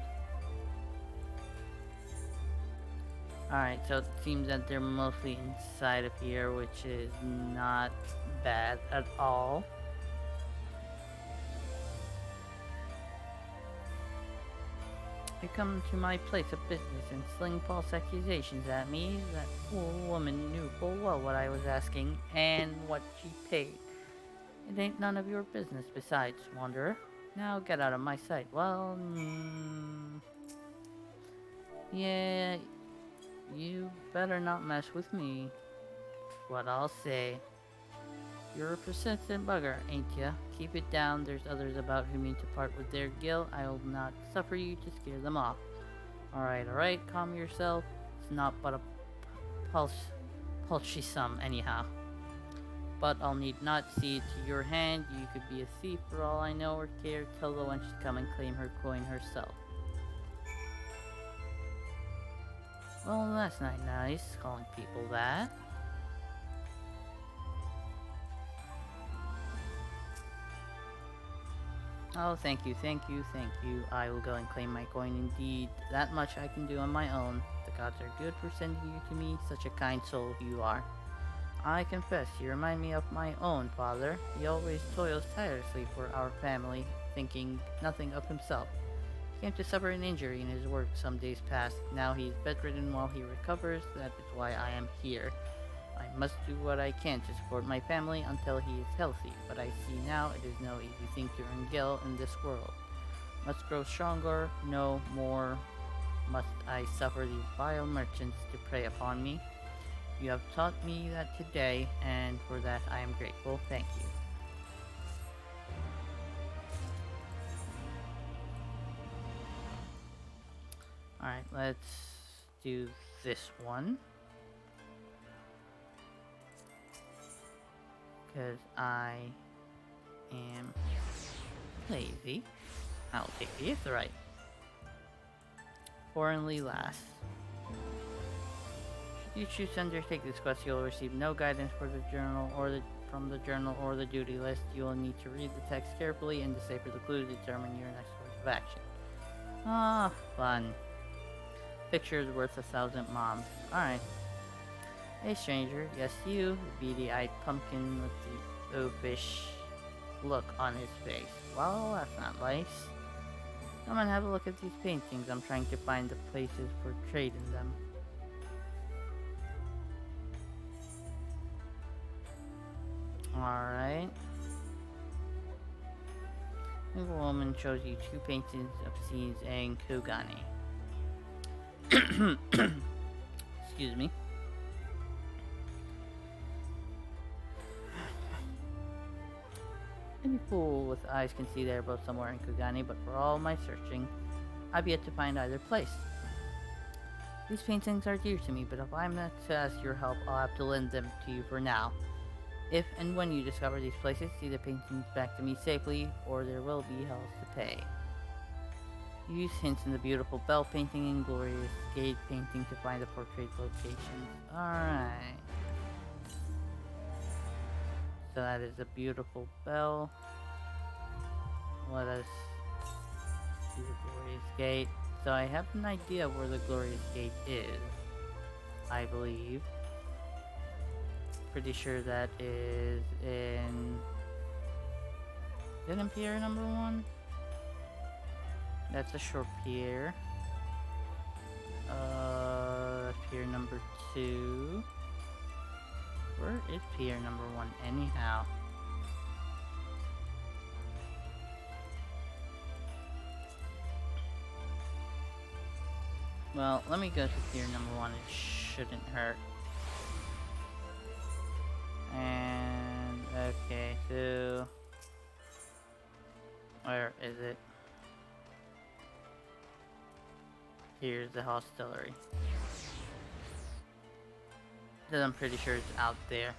Alright, so it seems that they're mostly inside of here, which is not bad at all. You come to my place of business and sling false accusations at me. That poor woman knew full well what I was asking and what she paid. It ain't none of your business besides, wanderer. Now get out of my sight. Well, yeah, you better not mess with me. What I'll say. You're a persistent bugger, ain't ya? Keep it down. There's others about who mean to part with their gill. I'll not suffer you to scare them off. Alright, calm yourself. It's not but a paltry sum, anyhow. But I'll need not see it to your hand. You could be a thief for all I know or care. Tell the wench to come and claim her coin herself. Well, that's not nice, calling people that. Oh, thank you. I will go and claim my coin indeed. That much I can do on my own. The gods are good for sending you to me. Such a kind soul you are. I confess, you remind me of my own father. He always toils tirelessly for our family, thinking nothing of himself. He came to suffer an injury in his work some days past. Now he is bedridden while he recovers. That is why I am here. I must do what I can to support my family until he is healthy, but I see now it is no easy thing to earn gil in this world. Must grow stronger, no more must I suffer these vile merchants to prey upon me. You have taught me that today, and for that I am grateful. Thank you. Alright, let's do this one. Because I am lazy. I'll take the Aetheryte. Foreignly last. Should you choose to undertake this quest, you'll receive no guidance for the journal from the journal or the duty list. You will need to read the text carefully and decipher the clue to determine your next course of action. Ah, fun. Picture is worth 1,000 moms. Alright. Hey stranger, yes you, the beady-eyed pumpkin with the oafish look on his face. Well, that's not nice. Come and have a look at these paintings. I'm trying to find the places portrayed in them. Alright. The woman shows you 2 paintings of scenes in Kugani. Excuse me. Any fool with eyes can see they are both somewhere in Kugani, but for all my searching, I've yet to find either place. These paintings are dear to me, but if I'm not to ask your help, I'll have to lend them to you for now. If and when you discover these places, see the paintings back to me safely, or there will be hells to pay. Use hints in the beautiful bell painting and glorious gate painting to find the portrait locations. Alright. So that is a beautiful bell. Let us see the glorious gate. So I have an idea where the glorious gate is, I believe. Pretty sure that is in... Is it in pier number 1? That's a short pier. That's pier number 2. Where is pier number 1 anyhow? Well, let me go to pier number 1. It shouldn't hurt. And, okay, so... Where is it? Here's the hostelry. Then I'm pretty sure it's out there.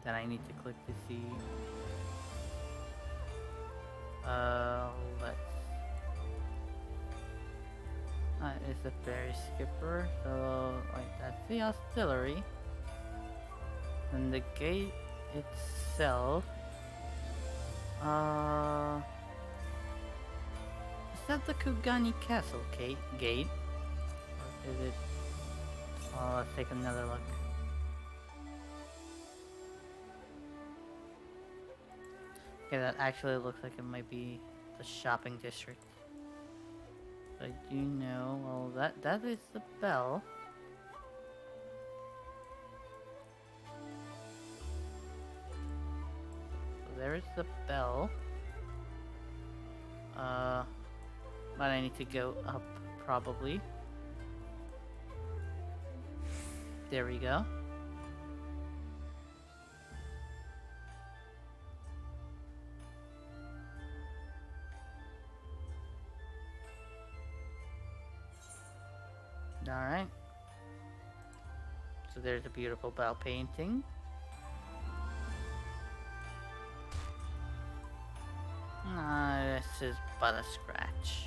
That I need to click to see. Let's... That is the ferry skipper, so like that's the auxiliary. And the gate itself, is that the Kugani Castle gate? Or is it? Oh, let's take another look. Okay, that actually looks like it might be the shopping district. I do know, well, that is the bell. So there is the bell. But I need to go up, probably. There we go. Alright. So there's a beautiful bell painting. This is but a scratch.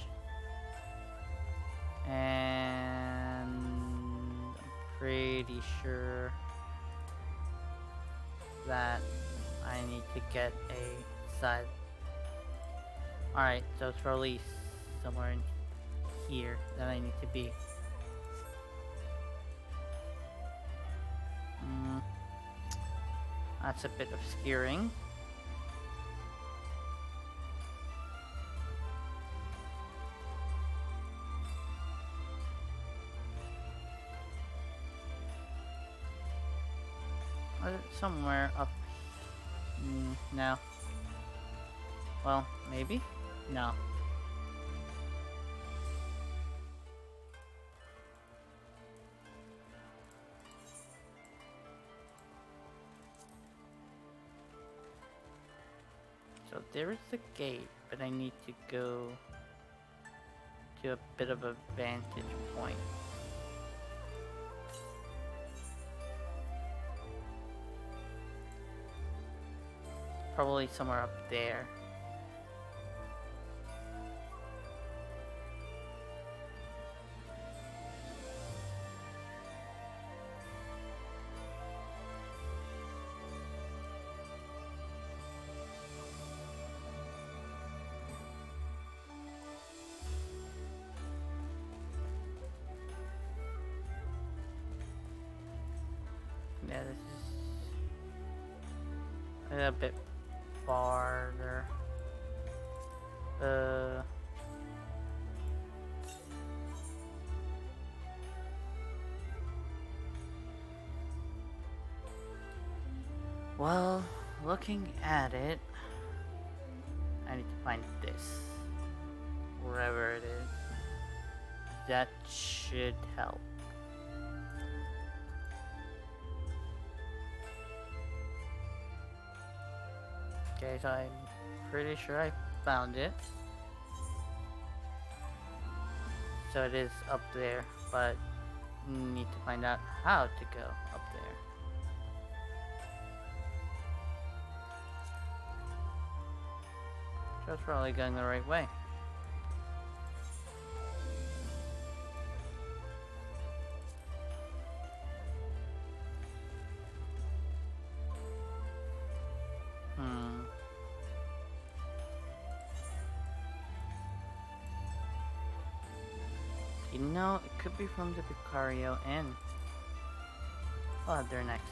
And I'm pretty sure that I need to get a side. Alright, so it's probably somewhere in here that I need to be. That's a bit obscuring. Somewhere up. No. Well, maybe? No. So there is the gate, but I need to go to a bit of a vantage point. Probably somewhere up there. Yeah, this is a bit farther. Well, looking at it, I need to find this. Wherever it is. That should help. Okay, so I'm pretty sure I found it. So it is up there, but need to find out how to go up there. So it's probably going the right way. You know, it could be from the Vicario Inn. I'll head there next.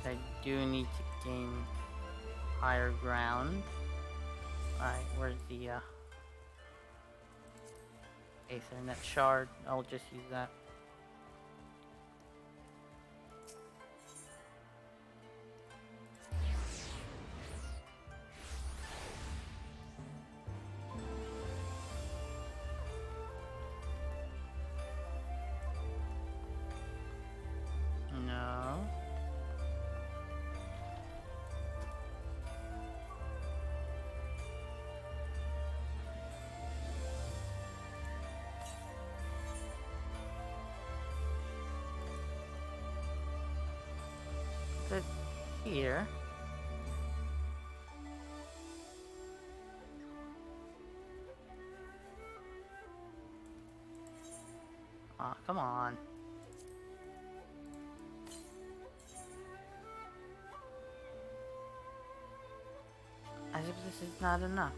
I do need to gain higher ground. Alright, where's the Aethernet shard? I'll just use that. No. here. Aw, come on. As if this is not enough.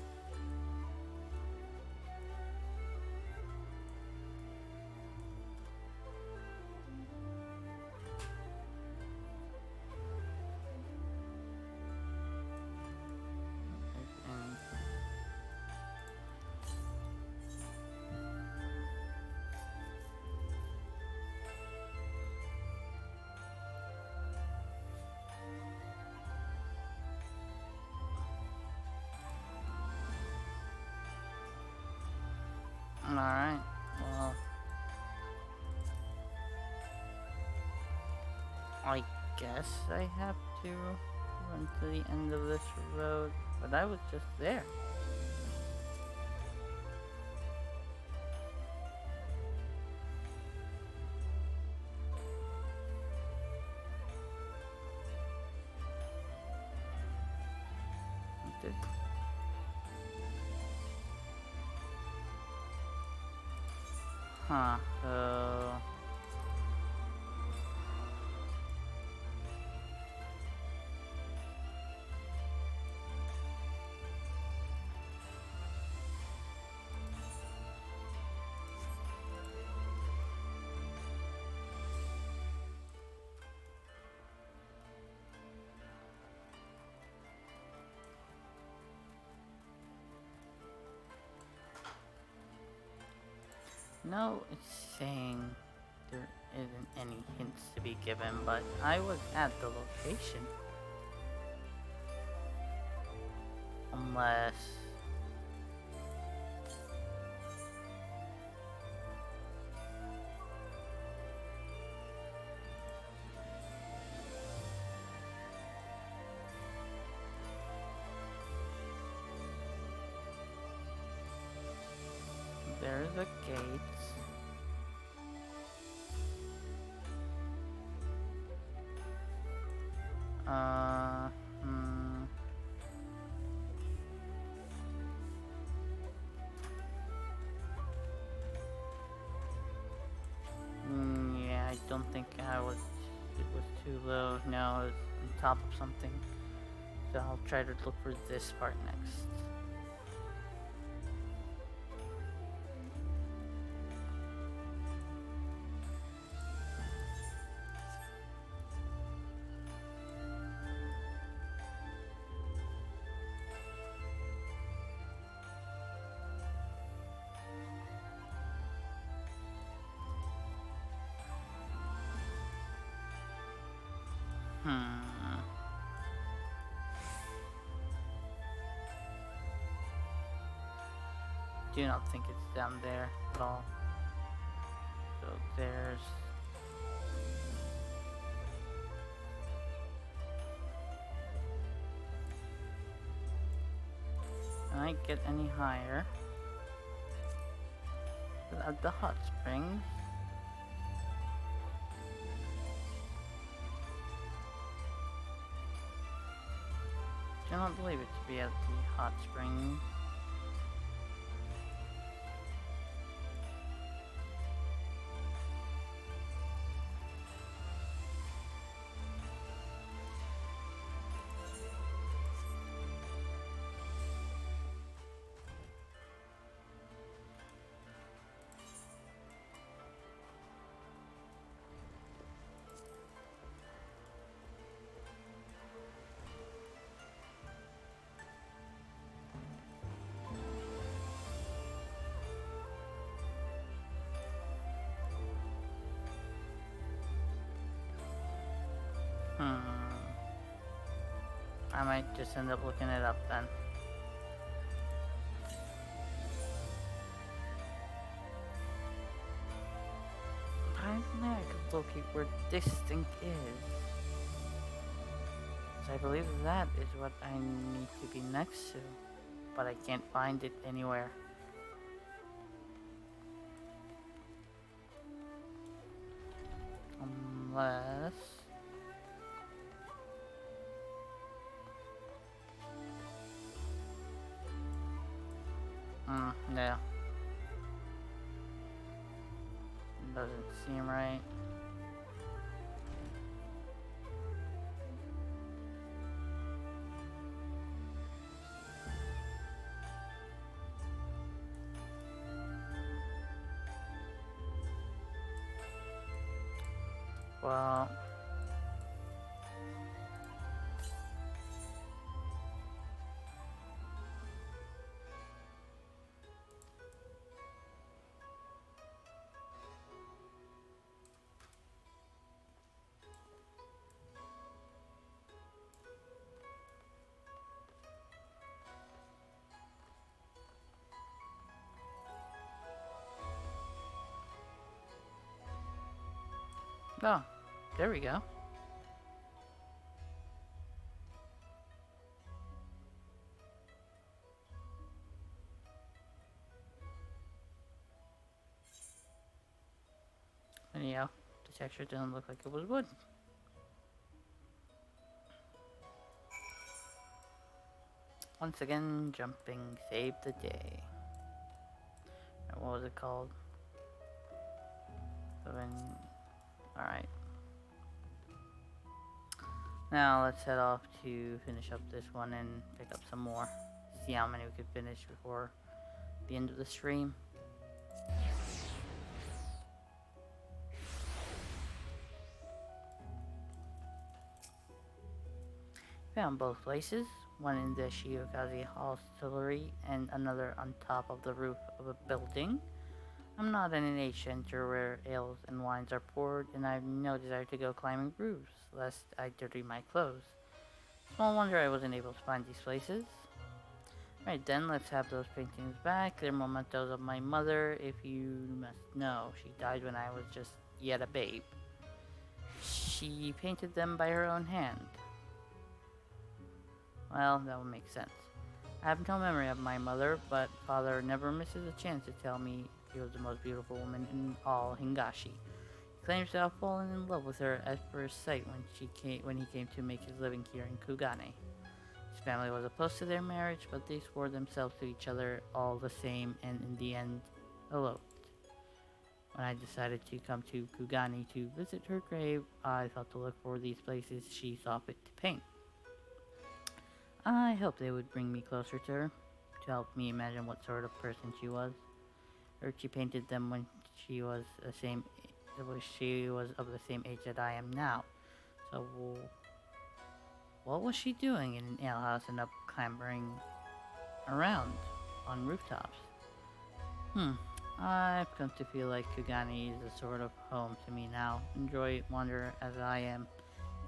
And alright, well, I guess I have to run to the end of this road, but I was just there. Okay. Huh, so... No, it's saying there isn't any hints to be given, but I was at the location. Unless... There's a gate. Hmm. Yeah, I don't think it was too low. No, it was on top of something. So I'll try to look for this part next. Do not think it's down there at all. So there's... Can I get any higher? At the hot springs? Do not believe it to be at the hot springs. I might just end up looking it up then. Apparently I could locate where this thing is. So I believe that is what I need to be next to. But I can't find it anywhere. Unless... No. Doesn't seem right. Well, oh, there we go. Anyhow, the texture doesn't look like it was wood. Once again, jumping saved the day. And what was it called? Alright. Now let's head off to finish up this one and pick up some more. See how many we could finish before the end of the stream. Found both places, one in the Shiokaze Hostelry and another on top of the roof of a building. I'm not in an age to enter where ales and wines are poured, and I have no desire to go climbing roofs, lest I dirty my clothes. Small wonder I wasn't able to find these places. Right then, let's have those paintings back. They're mementos of my mother, if you must know. She died when I was just yet a babe. She painted them by her own hand. Well, that would make sense. I have no memory of my mother, but father never misses a chance to tell me she was the most beautiful woman in all Hingashi. He claims to have fallen in love with her at first sight when he came to make his living here in Kugane. His family was opposed to their marriage, but they swore themselves to each other all the same, and in the end, eloped. When I decided to come to Kugane to visit her grave, I thought to look for these places she saw fit to paint. I hoped they would bring me closer to her, to help me imagine what sort of person she was. Heard she painted them when she was of the same age that I am now. So, what was she doing in an alehouse and up clambering around on rooftops? I've come to feel like Kugane is a sort of home to me now. Enjoy wander as I am.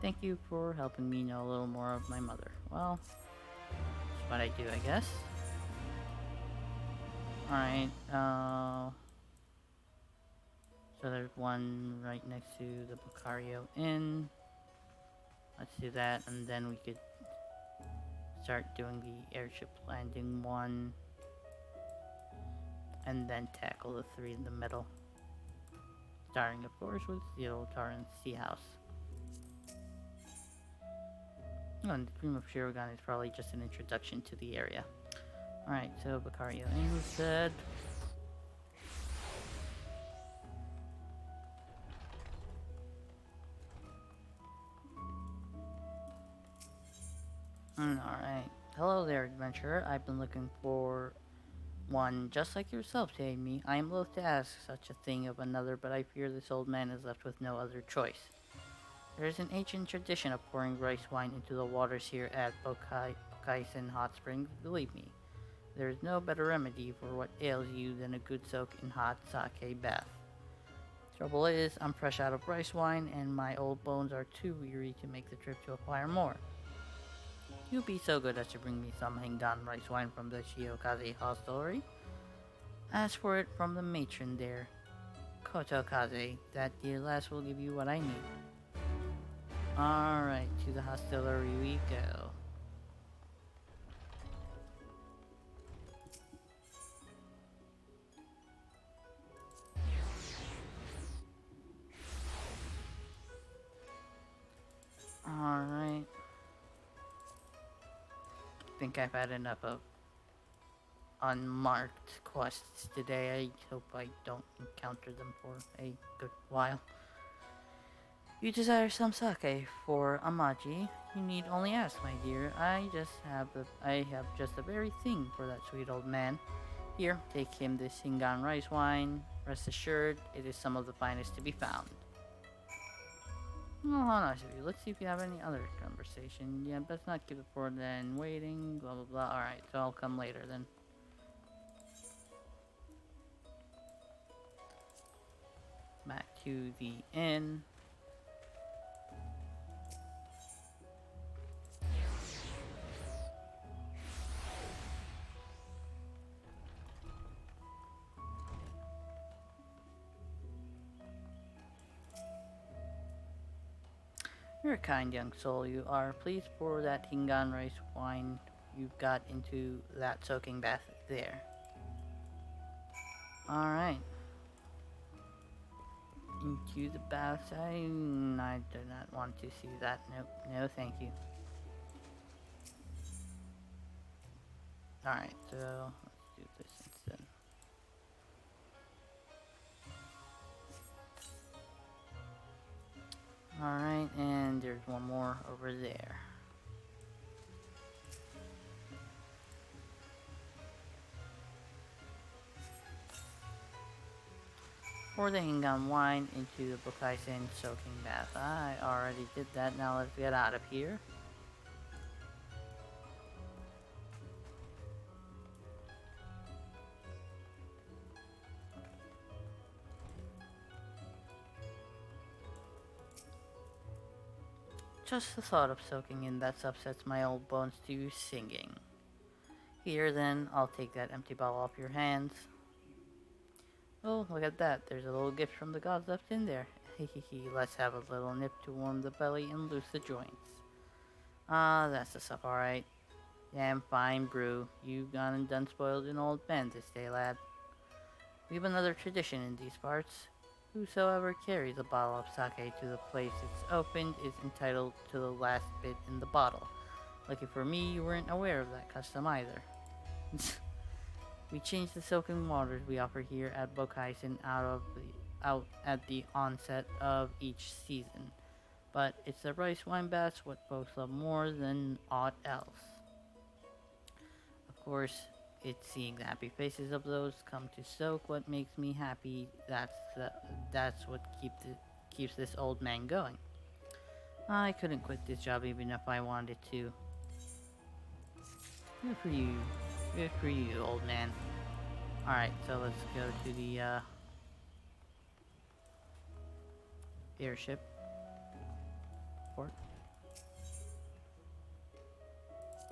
Thank you for helping me know a little more of my mother. Well, that's what I do, I guess. Alright, so there's one right next to the Baccario Inn. Let's do that, and then we could start doing the airship landing one. And then tackle the three in the middle. Starting, of course, with Zero Taran's Sea House. Oh, and the Dream of Shiragan is probably just an introduction to the area. Alright, so Baccario Inn said. Alright. Hello there, adventurer. I've been looking for one just like yourself to aid me. I am loath to ask such a thing of another, but I fear this old man is left with no other choice. There is an ancient tradition of pouring rice wine into the waters here at Bokaisen Hot Springs. Believe me, there is no better remedy for what ails you than a good soak in hot sake bath. Trouble is, I'm fresh out of rice wine, and my old bones are too weary to make the trip to acquire more. You be so good as to bring me some Hingdan rice wine from the Shiokaze hostelry. Ask for it from the matron there, Kotokaze. That dear lass will give you what I need. Alright, to the hostelry we go. Alright. I think I've had enough of unmarked quests today. I hope I don't encounter them for a good while. You desire some sake for Amaji? You need only ask, my dear. I have just the very thing for that sweet old man. Here, take him this Hingan rice wine. Rest assured, it is some of the finest to be found. Oh, how nice of you. Let's see if you have any other conversation. Yeah, best not keep it for then. Waiting, blah blah blah. Alright, so I'll come later then. Back to the inn. You're a kind young soul, you are. Please pour that Hingan rice wine you've got into that soaking bath there. Alright. Into the bath. I do not want to see that. Nope. No, thank you. Alright, so let's do this instead. Alright, and there's one more over there. Pour the Hingan wine into the Bokaisen soaking bath. I already did that, now let's get out of here. Just the thought of soaking in that upsets my old bones to singing. Here then, I'll take that empty bottle off your hands. Oh, look at that, there's a little gift from the gods left in there. Hehehe, let's have a little nip to warm the belly and loose the joints. Ah, that's the stuff, alright. Damn fine brew. You've gone and done spoiled an old man this day, lad. We've another tradition in these parts. Whosoever carries a bottle of sake to the place it's opened is entitled to the last bit in the bottle. Lucky for me, you weren't aware of that custom either. We change the soaking waters we offer here at Bokaisen out at the onset of each season. But it's the rice wine baths what folks love more than aught else. Of course, it's seeing the happy faces of those come to soak what makes me happy. That's what keeps this old man going. I couldn't quit this job even if I wanted to. Good for you. Good for you, old man. Alright, so let's go to the airship port.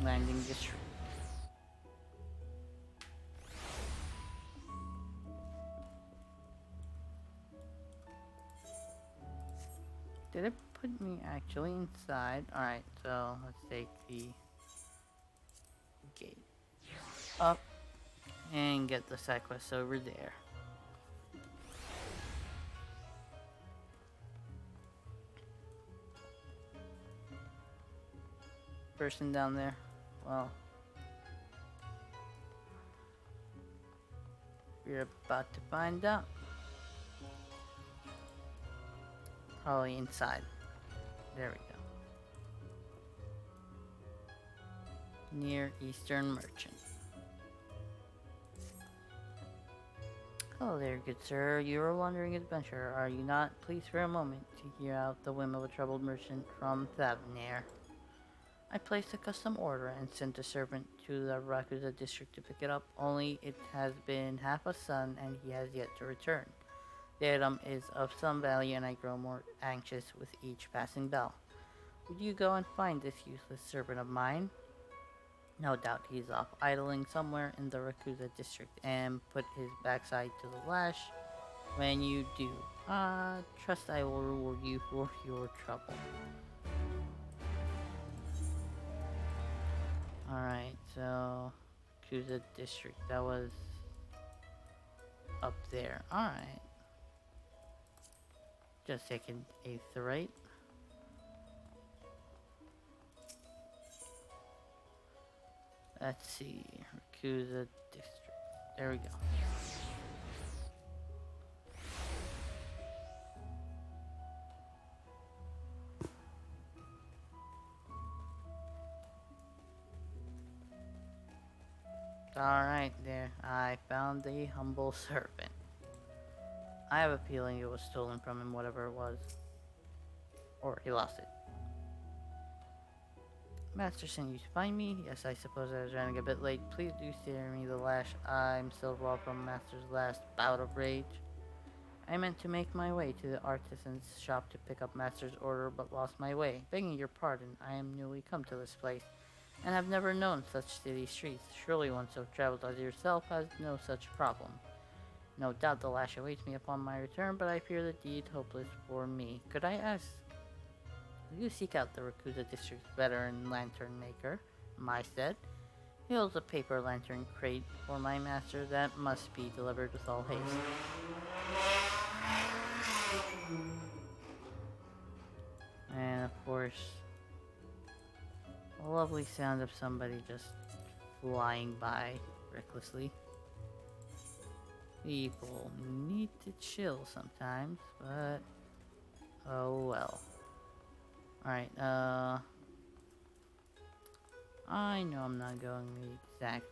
Landing district. Did it put me actually inside? Alright, so let's take the gate up and get the side quest over there. Person down there? Well, we're about to find out. Probably inside. There we go. Near Eastern Merchant. Hello there, good sir. You are a wandering adventurer, are you not? Please for a moment to hear out the whim of a troubled merchant from Thavnair. I placed a custom order and sent a servant to the Rakuza district to pick it up, only it has been half a sun and he has yet to return. The item is of some value and I grow more anxious with each passing bell. Would you go and find this useless servant of mine? No doubt he's off idling somewhere in the Rakuza district and put his backside to the lash when you do. Trust I will reward you for your trouble. Alright, so Rakuza district, that was up there. Alright. Just taking a right. Let's see. Rakusa District. There we go. Alright, there. I found the humble servant. I have a feeling it was stolen from him, whatever it was. Or he lost it. Master sent you to find me? Yes, I suppose I was running a bit late. Please do spare me the lash. I'm still raw from Master's last bout of rage. I meant to make my way to the artisan's shop to pick up Master's order, but lost my way. Begging your pardon, I am newly come to this place, and have never known such city streets. Surely one so traveled as yourself has no such problem. No doubt the lash awaits me upon my return, but I fear the deed hopeless for me. Could I ask, will you seek out the Rakusa District's veteran lantern maker, Maisted? He holds a paper lantern crate for my master that must be delivered with all haste. And of course, a lovely sound of somebody just flying by recklessly. People need to chill sometimes, but oh well. Alright, I know I'm not going the exact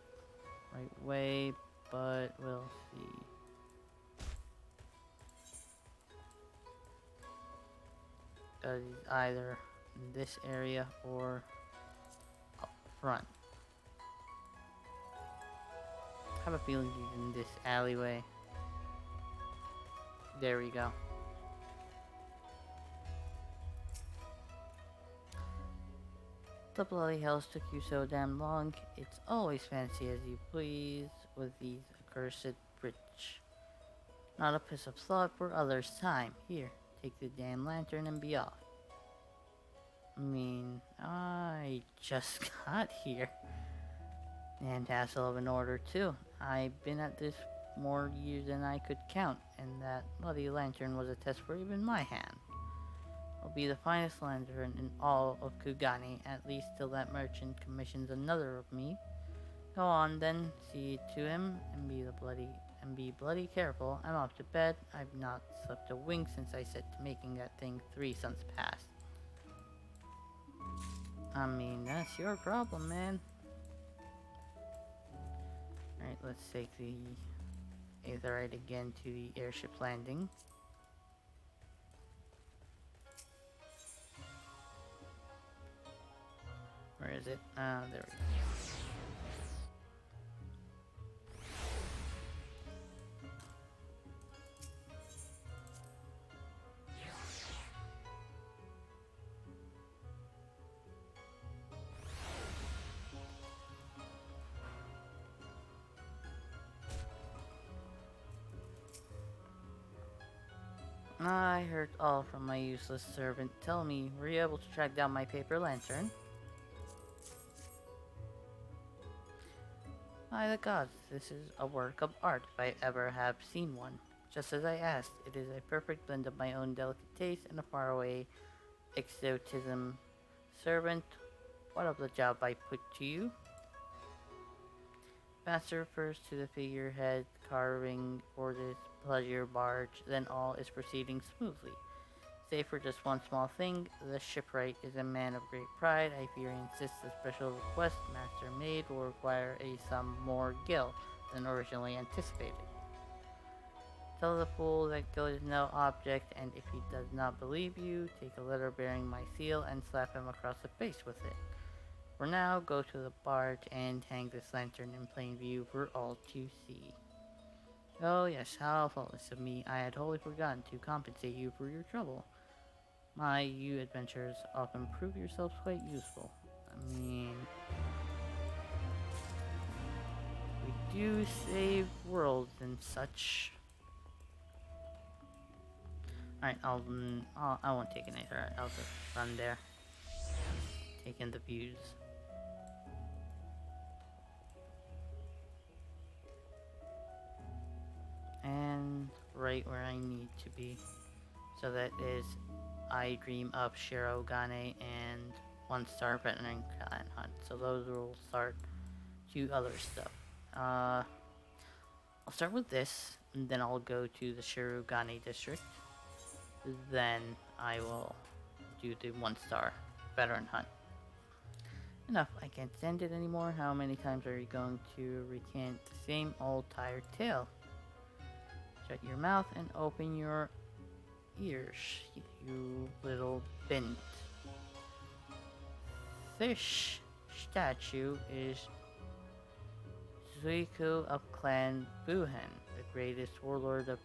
right way, but we'll see. Either in this area or up front. I have a feeling he's in this alleyway. There we go. The bloody hells took you so damn long. It's always fancy as you please with these accursed rich. Not a piece of thought for others' time. Here, take the damn lantern and be off. I mean, I just got here. And hassle of an order too. I've been at this more years than I could count, and that bloody lantern was a test for even my hand. Will be the finest lantern in all of Kugani, at least till that merchant commissions another of me. Go on then, see to him, and be bloody careful. I'm off to bed. I've not slept a wink since I set to making that thing 3 suns past. I mean, that's your problem, man. Alright, let's take the Aetherite again to the airship landing. Where is it? There we go. I heard all from my useless servant. Tell me, were you able to track down my paper lantern? By the gods, this is a work of art if I ever have seen one. Just as I asked, it is a perfect blend of my own delicate taste and a faraway exotism. Servant, what of the job I put to you? Master refers to the figurehead carving for this pleasure barge, then all is proceeding smoothly. Save for just one small thing, the shipwright is a man of great pride. I fear he insists the special request Master made will require a sum more gil than originally anticipated. Tell the fool that gil is no object, and if he does not believe you, take a letter bearing my seal and slap him across the face with it. For now, go to the barge and hang this lantern in plain view for all to see. Oh yes, how faultless of me. I had wholly forgotten to compensate you for your trouble. You adventurers often prove yourselves quite useful. I mean, we do save worlds and such. Alright, I won't take an Aether. I'll just run there. Take in the views. And right where I need to be. So that is I Dream of Shirogane and 1-star Veteran Clan Hunt. So those will start to other stuff. I'll start with this, and then I'll go to the Shirogane district. Then I will do the 1-star veteran hunt. Enough, I can't stand it anymore. How many times are you going to recant the same old tired tale? Shut your mouth and open your ears, you little bint. This statue is Zuiko of Clan Buhen, the greatest warlord of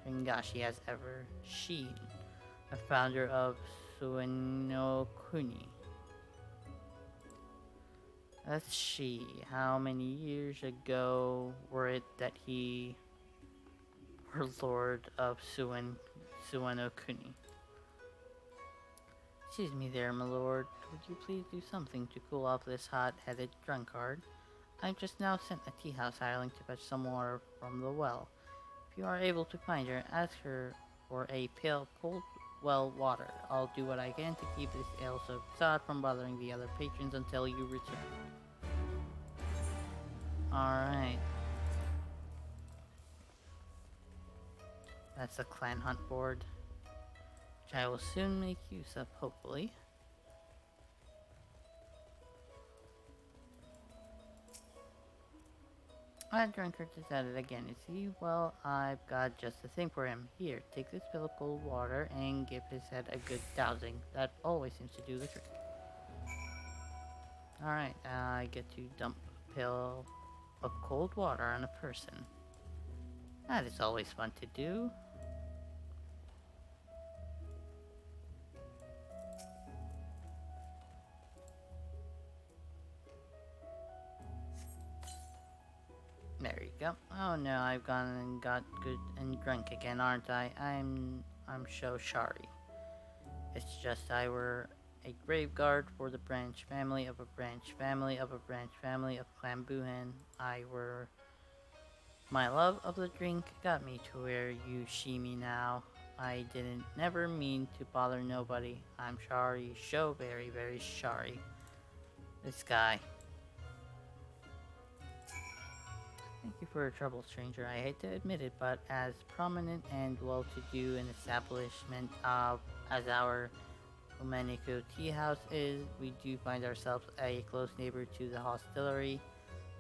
Hingashi has ever seen, a founder of Sueno Kuni. Let's see, how many years ago were it that he were Lord of Sueno Kuni? Excuse me there, my lord. Would you please do something to cool off this hot-headed drunkard? I've just now sent a tea house hireling to fetch some water from the well. If you are able to find her, ask her for a pail of cold well water. I'll do what I can to keep this ale-soaked sod from bothering the other patrons until you return. Alright. That's the clan hunt board, which I will soon make use of, hopefully. That drunkard is at it again, is he? Well, I've got just the thing for him. Here, take this pill of cold water and give his head a good dousing. That always seems to do the trick. Alright, I get to dump a pill of cold water on a person. That is always fun to do. There you go. Oh no, I've gone and got good and drunk again, aren't I? I'm so sorry. It's just I were a grave guard for the branch family of a branch family of a branch family of Clan Buhan. My love of the drink got me to where you see me now. I didn't never mean to bother nobody. I'm sorry, so very, very sorry. This guy. Thank you for your trouble, stranger. I hate to admit it, but as prominent and well-to-do an establishment as our Domenico Tea House is, we do find ourselves a close neighbor to the hostelry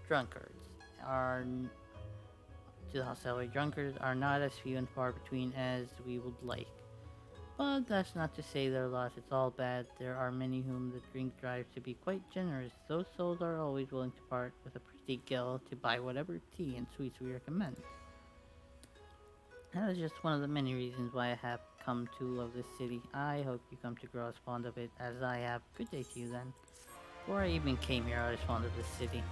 drunkards. Drunkards are not as few and far between as we would like. But that's not to say their loss is all bad. There are many whom the drink drives to be quite generous. Those souls are always willing to part with a pretty gill to buy whatever tea and sweets we recommend. That is just one of the many reasons why I have come to love this city. I hope you come to grow as fond of it as I have. Good day to you then. Before I even came here, I was fond of this city.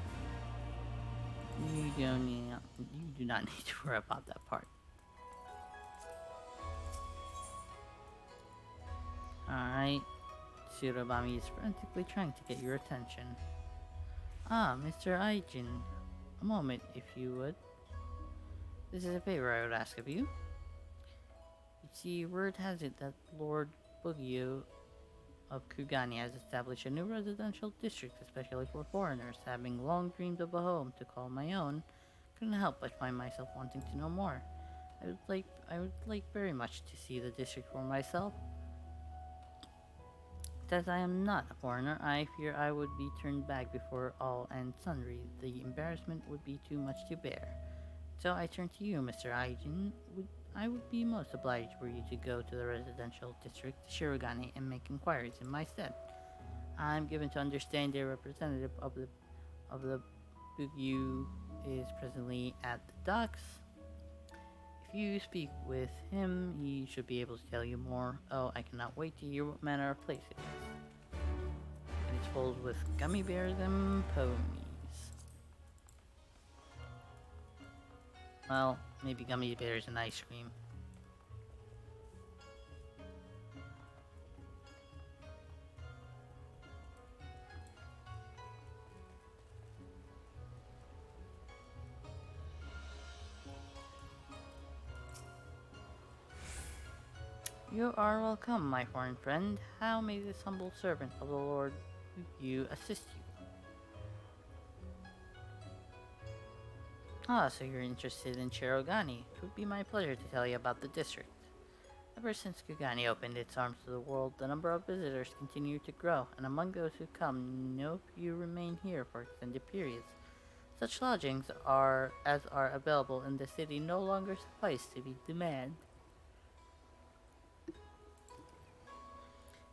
You do not need to worry about that part. Alright. Tsurabami is frantically trying to get your attention. Ah, Mr. Aijin. A moment, if you would. This is a favor I would ask of you. You see, word has it that Lord Bugyu of Kugani has established a new residential district especially for foreigners. Having long dreamed of a home to call my own, couldn't help but find myself wanting to know more. I would like very much to see the district for myself. As I am not a foreigner, I fear I would be turned back before all and sundry. The embarrassment would be too much to bear. So I turn to you, Mr. Aijin. I would be most obliged were you to go to the residential district, Shirogane, and make inquiries in my stead. I'm given to understand a representative of the Bugyu is presently at the docks. If you speak with him, he should be able to tell you more. Oh, I cannot wait to hear what manner of place it is. And it's filled with gummy bears and ponies. Well, maybe gummy bears and ice cream. You are welcome, my foreign friend. How may this humble servant of the Lord you assist you? Ah, so you're interested in Shirogane. It would be my pleasure to tell you about the district. Ever since Kugani opened its arms to the world, the number of visitors continued to grow, and among those who come, no few remain here for extended periods. Such lodgings as are available in the city no longer suffice to meet demand.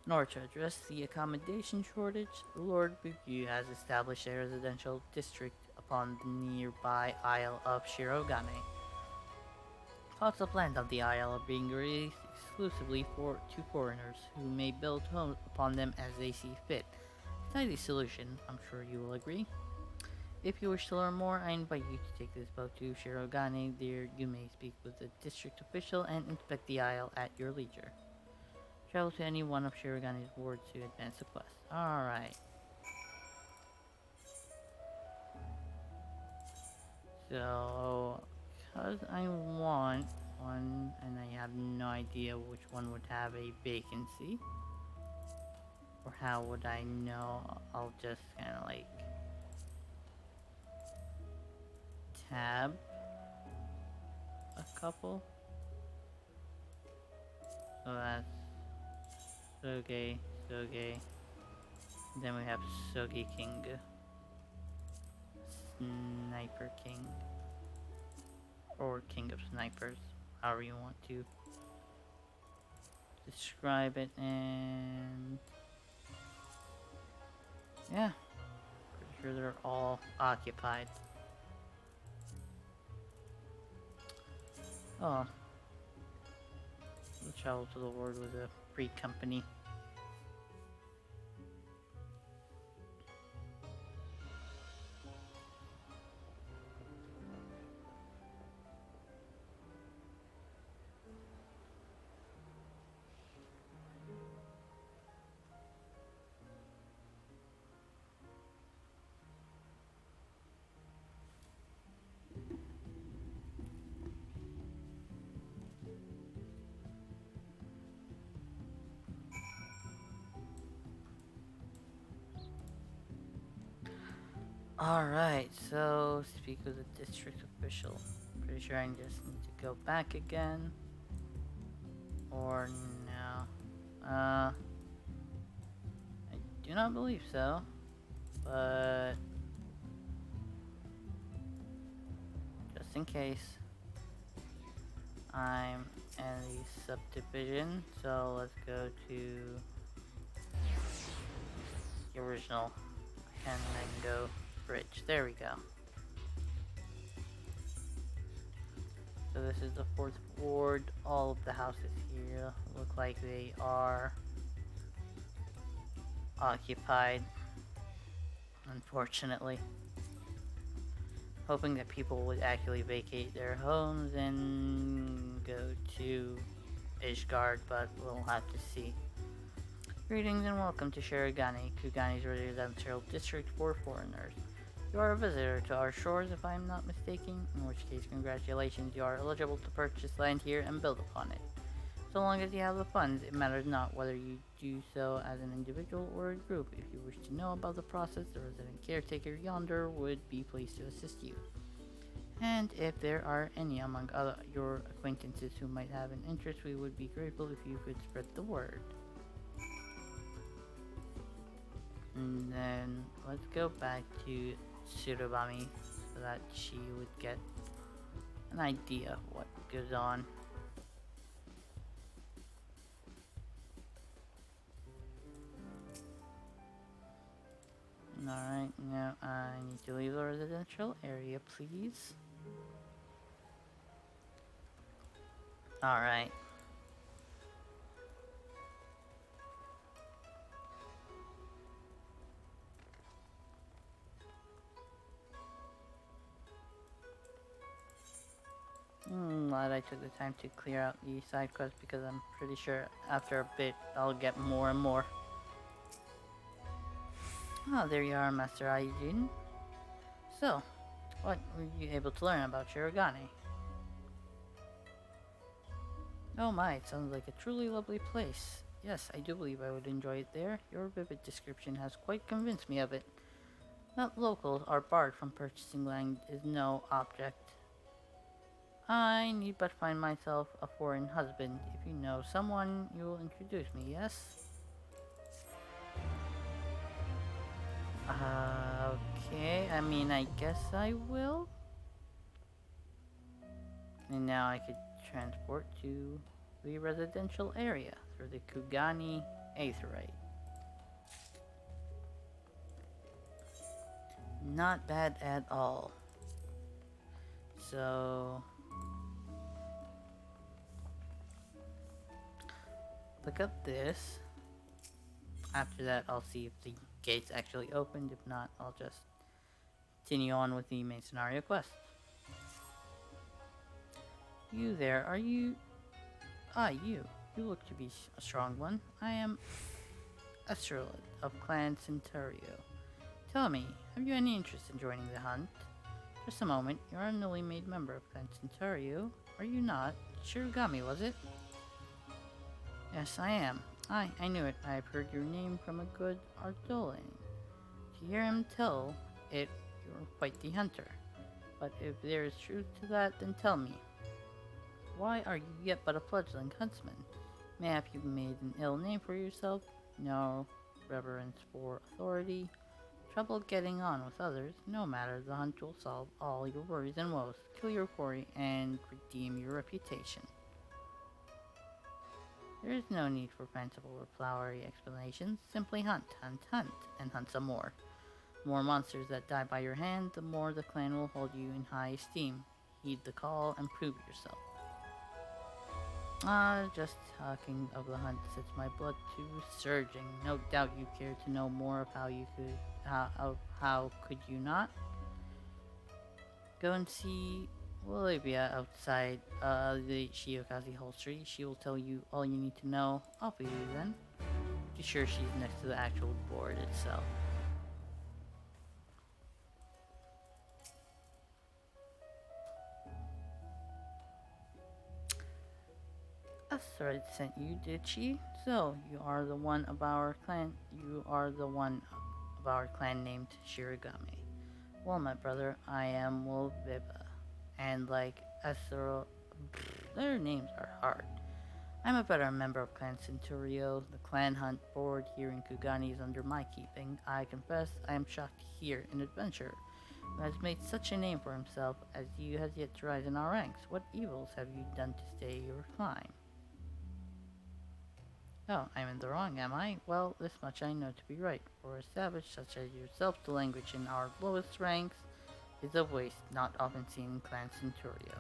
In order to address the accommodation shortage, the Lord Bugu has established a residential district upon the nearby Isle of Shirogane. Plots of land on the isle are being released exclusively to foreigners, who may build homes upon them as they see fit. A tidy solution, I'm sure you will agree. If you wish to learn more, I invite you to take this boat to Shirogane. There you may speak with the district official and inspect the isle at your leisure. Travel to any one of Shirogane's wards to advance the quest. Alright. So, because I want one, and I have no idea which one would have a vacancy, or how would I know? I'll just kind of like tab a couple. So that's Soge, Soge. Then we have Soge King, Sniper King, or King of Snipers, however you want to describe it. And yeah, pretty sure they're all occupied. Oh, we'll travel to the world with a free company. Alright, so speak with the district official. Pretty sure I just need to go back again. Or no. I do not believe so. But just in case, I'm in the subdivision, so let's go to the original and then go bridge. There we go. So this is the 4th ward. All of the houses here look like they are occupied, unfortunately. Hoping that people would actually vacate their homes and go to Ishgard, but we'll have to see. Greetings and welcome to Shirogane, Kugani's residential district for foreigners. You are a visitor to our shores, if I am not mistaken, in which case congratulations, you are eligible to purchase land here and build upon it. So long as you have the funds, it matters not whether you do so as an individual or a group. If you wish to know about the process, the resident caretaker yonder would be pleased to assist you. And if there are any among your acquaintances who might have an interest, we would be grateful if you could spread the word. And then let's go back to Tsurubami so that she would get an idea of what goes on. Alright, now I need to leave the residential area, please. Alright. Glad I took the time to clear out the side quest because I'm pretty sure after a bit I'll get more and more. Oh, there you are, Master Aijin. So, what were you able to learn about Shirogane? Oh my, it sounds like a truly lovely place. Yes, I do believe I would enjoy it there. Your vivid description has quite convinced me of it. That locals are barred from purchasing land is no object I need but find myself a foreign husband. If you know someone, you will introduce me, yes? Okay, I mean, I guess I will. And now I could transport to the residential area through the Kugani Aetheryte. Not bad at all. So, look up this. After that, I'll see if the gates actually opened. If not, I'll just continue on with the main scenario quest. You there, are you? Ah, you. You look to be a strong one. I am Esterlid of Clan Centurio. Tell me, have you any interest in joining the hunt? Just a moment, you are a newly made member of Clan Centurio, are you not? Shirogami, was it? Yes, I am. I knew it. I've heard your name from a good Ardolin. To hear him tell it, you're quite the hunter. But if there is truth to that, then tell me. Why are you yet but a fledgling huntsman? Mayhap you've made an ill name for yourself? No reverence for authority? Trouble getting on with others? No matter, the hunt will solve all your worries and woes, kill your quarry, and redeem your reputation. There is no need for fanciful or flowery explanations. Simply hunt, hunt, hunt, and hunt some more. The more monsters that die by your hand, the more the clan will hold you in high esteem. Heed the call and prove yourself. Just talking of the hunt sets my blood to surging. No doubt you care to know more of how could you not? Go and see Olivia outside the Shiokaze Holstery. She will tell you all you need to know. I'll be you then. Be sure she's next to the actual board itself. Asteroid sent you, did she? So, you are the one of our clan named Shirogami. Well, my brother, I am Wolviba. And like Asteroid, their names are hard. I'm a veteran member of Clan Centurio. The clan hunt board here in Kugani is under my keeping. I confess I am shocked to hear an adventurer who has made such a name for himself as you has yet to rise in our ranks. What evils have you done to stay your climb? Oh, I'm in the wrong, am I? Well, this much I know to be right. For a savage such as yourself, the language in our lowest ranks is a waste not often seen in Clan Centurio.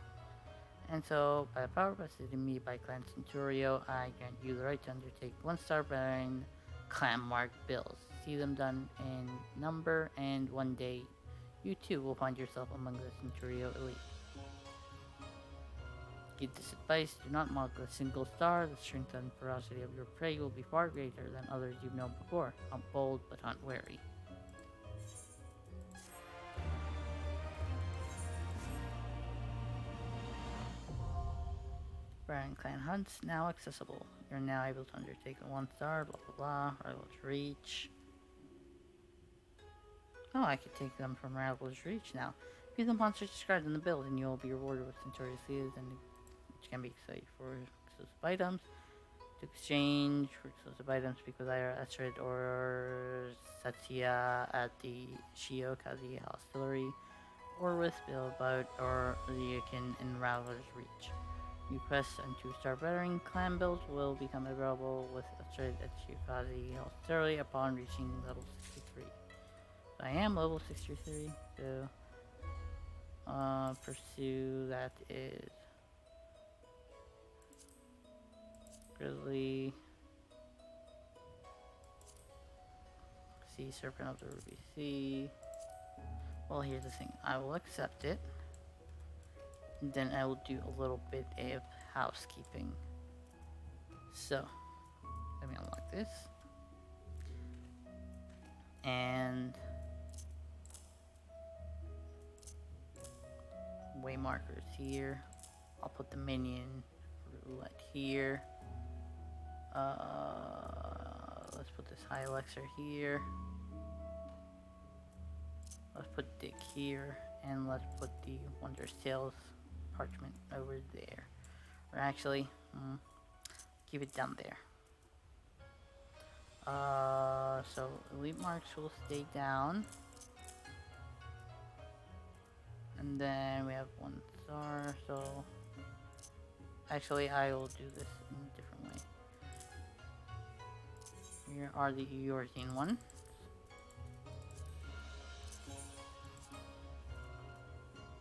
And so, by the power vested in me by Clan Centurio, I grant you the right to undertake one-star bearing clan-marked bills. See them done in number, and one day, you too will find yourself among the Centurio elite. Give this advice, do not mock a single star. The strength and ferocity of your prey will be far greater than others you've known before. Hunt bold, but hunt wary. Baron Clan Hunts now accessible. You're now able to undertake a 1-star, blah blah blah, Rival's Reach. Oh, I could take them from Rival's Reach now. View the monsters described in the build and you'll be rewarded with Centaurus Seeds, and which can be excited for exclusive items. To exchange for exclusive items, speak with either Estrid or Satya at the Shiokaze Hostelry, or with Bilboat or Leokin in Rival's Reach. New quests and 2-star veteran clan builds will become available with Estrid at Shiokaze Hostelry upon reaching level 63. So I am level 63, so pursue that is Grizzly, Sea Serpent of the Ruby Sea. Well, here's the thing, I will accept it, and then I will do a little bit of housekeeping. So, let me unlock this, and way markers here. I'll put the minion roulette here. Let's put this high elixir here. Let's put Dick here, and let's put the Wondrous Tales parchment over there. Or actually, keep it down there. So elite marks will stay down. And then we have 1 star, so... Actually, I will do this in a different way. Here are the Eorzean ones.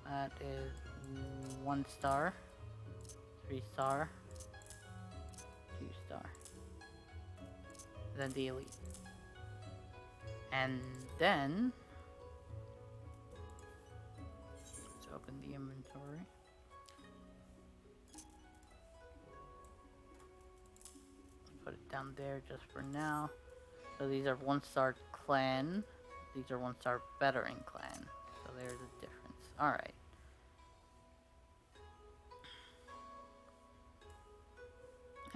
That is 1 star, 3 star, 2 star. Then the elite. And then let's open the inventory. Put it down there just for now. So these are 1 star clan. These are 1 star veteran clan. So there's a difference. Alright.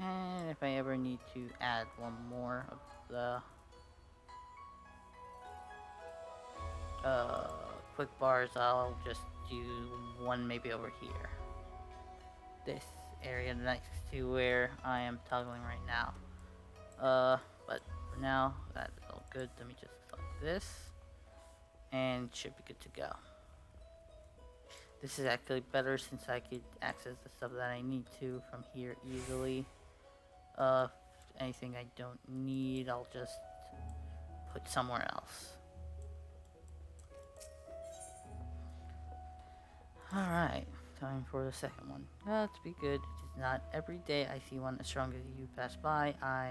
And if I ever need to add 1 more of the quick bars, I'll just do 1 maybe over here. This area next to where I am toggling right now. But for now, that is all good. Let me just select this, and should be good to go. This is actually better since I could access the stuff that I need to from here easily. Anything I don't need, I'll just put somewhere else. Alright, time for the second one. Let's be good. It is not every day I see one as strong as you pass by. I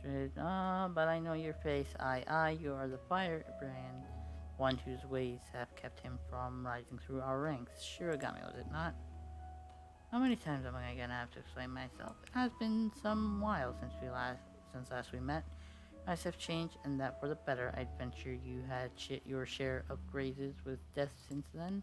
am... but I know your face. You are the firebrand. One whose ways have kept him from rising through our ranks. Shirogami, was it not? How many times am I gonna have to explain myself? It has been some while since last we met. Times have changed, and that for the better. I'd venture you had your share of grazes with death since then.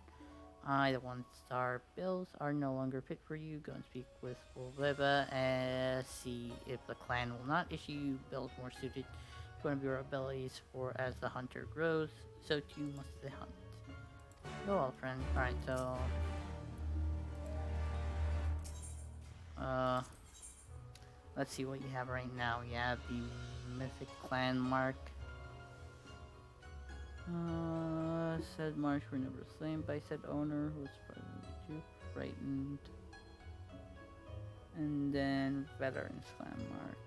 The 1 star bills are no longer fit for you. Go and speak with Wolveba and see if the clan will not issue you bills more suited to one of your abilities, for as the hunter grows, so too must the hunt. Go well, friend. Alright, so... let's see what you have right now. You have the Mythic Clan mark. Said marks were never slain by said owner, who was probably too frightened. And then Veterans Clan mark.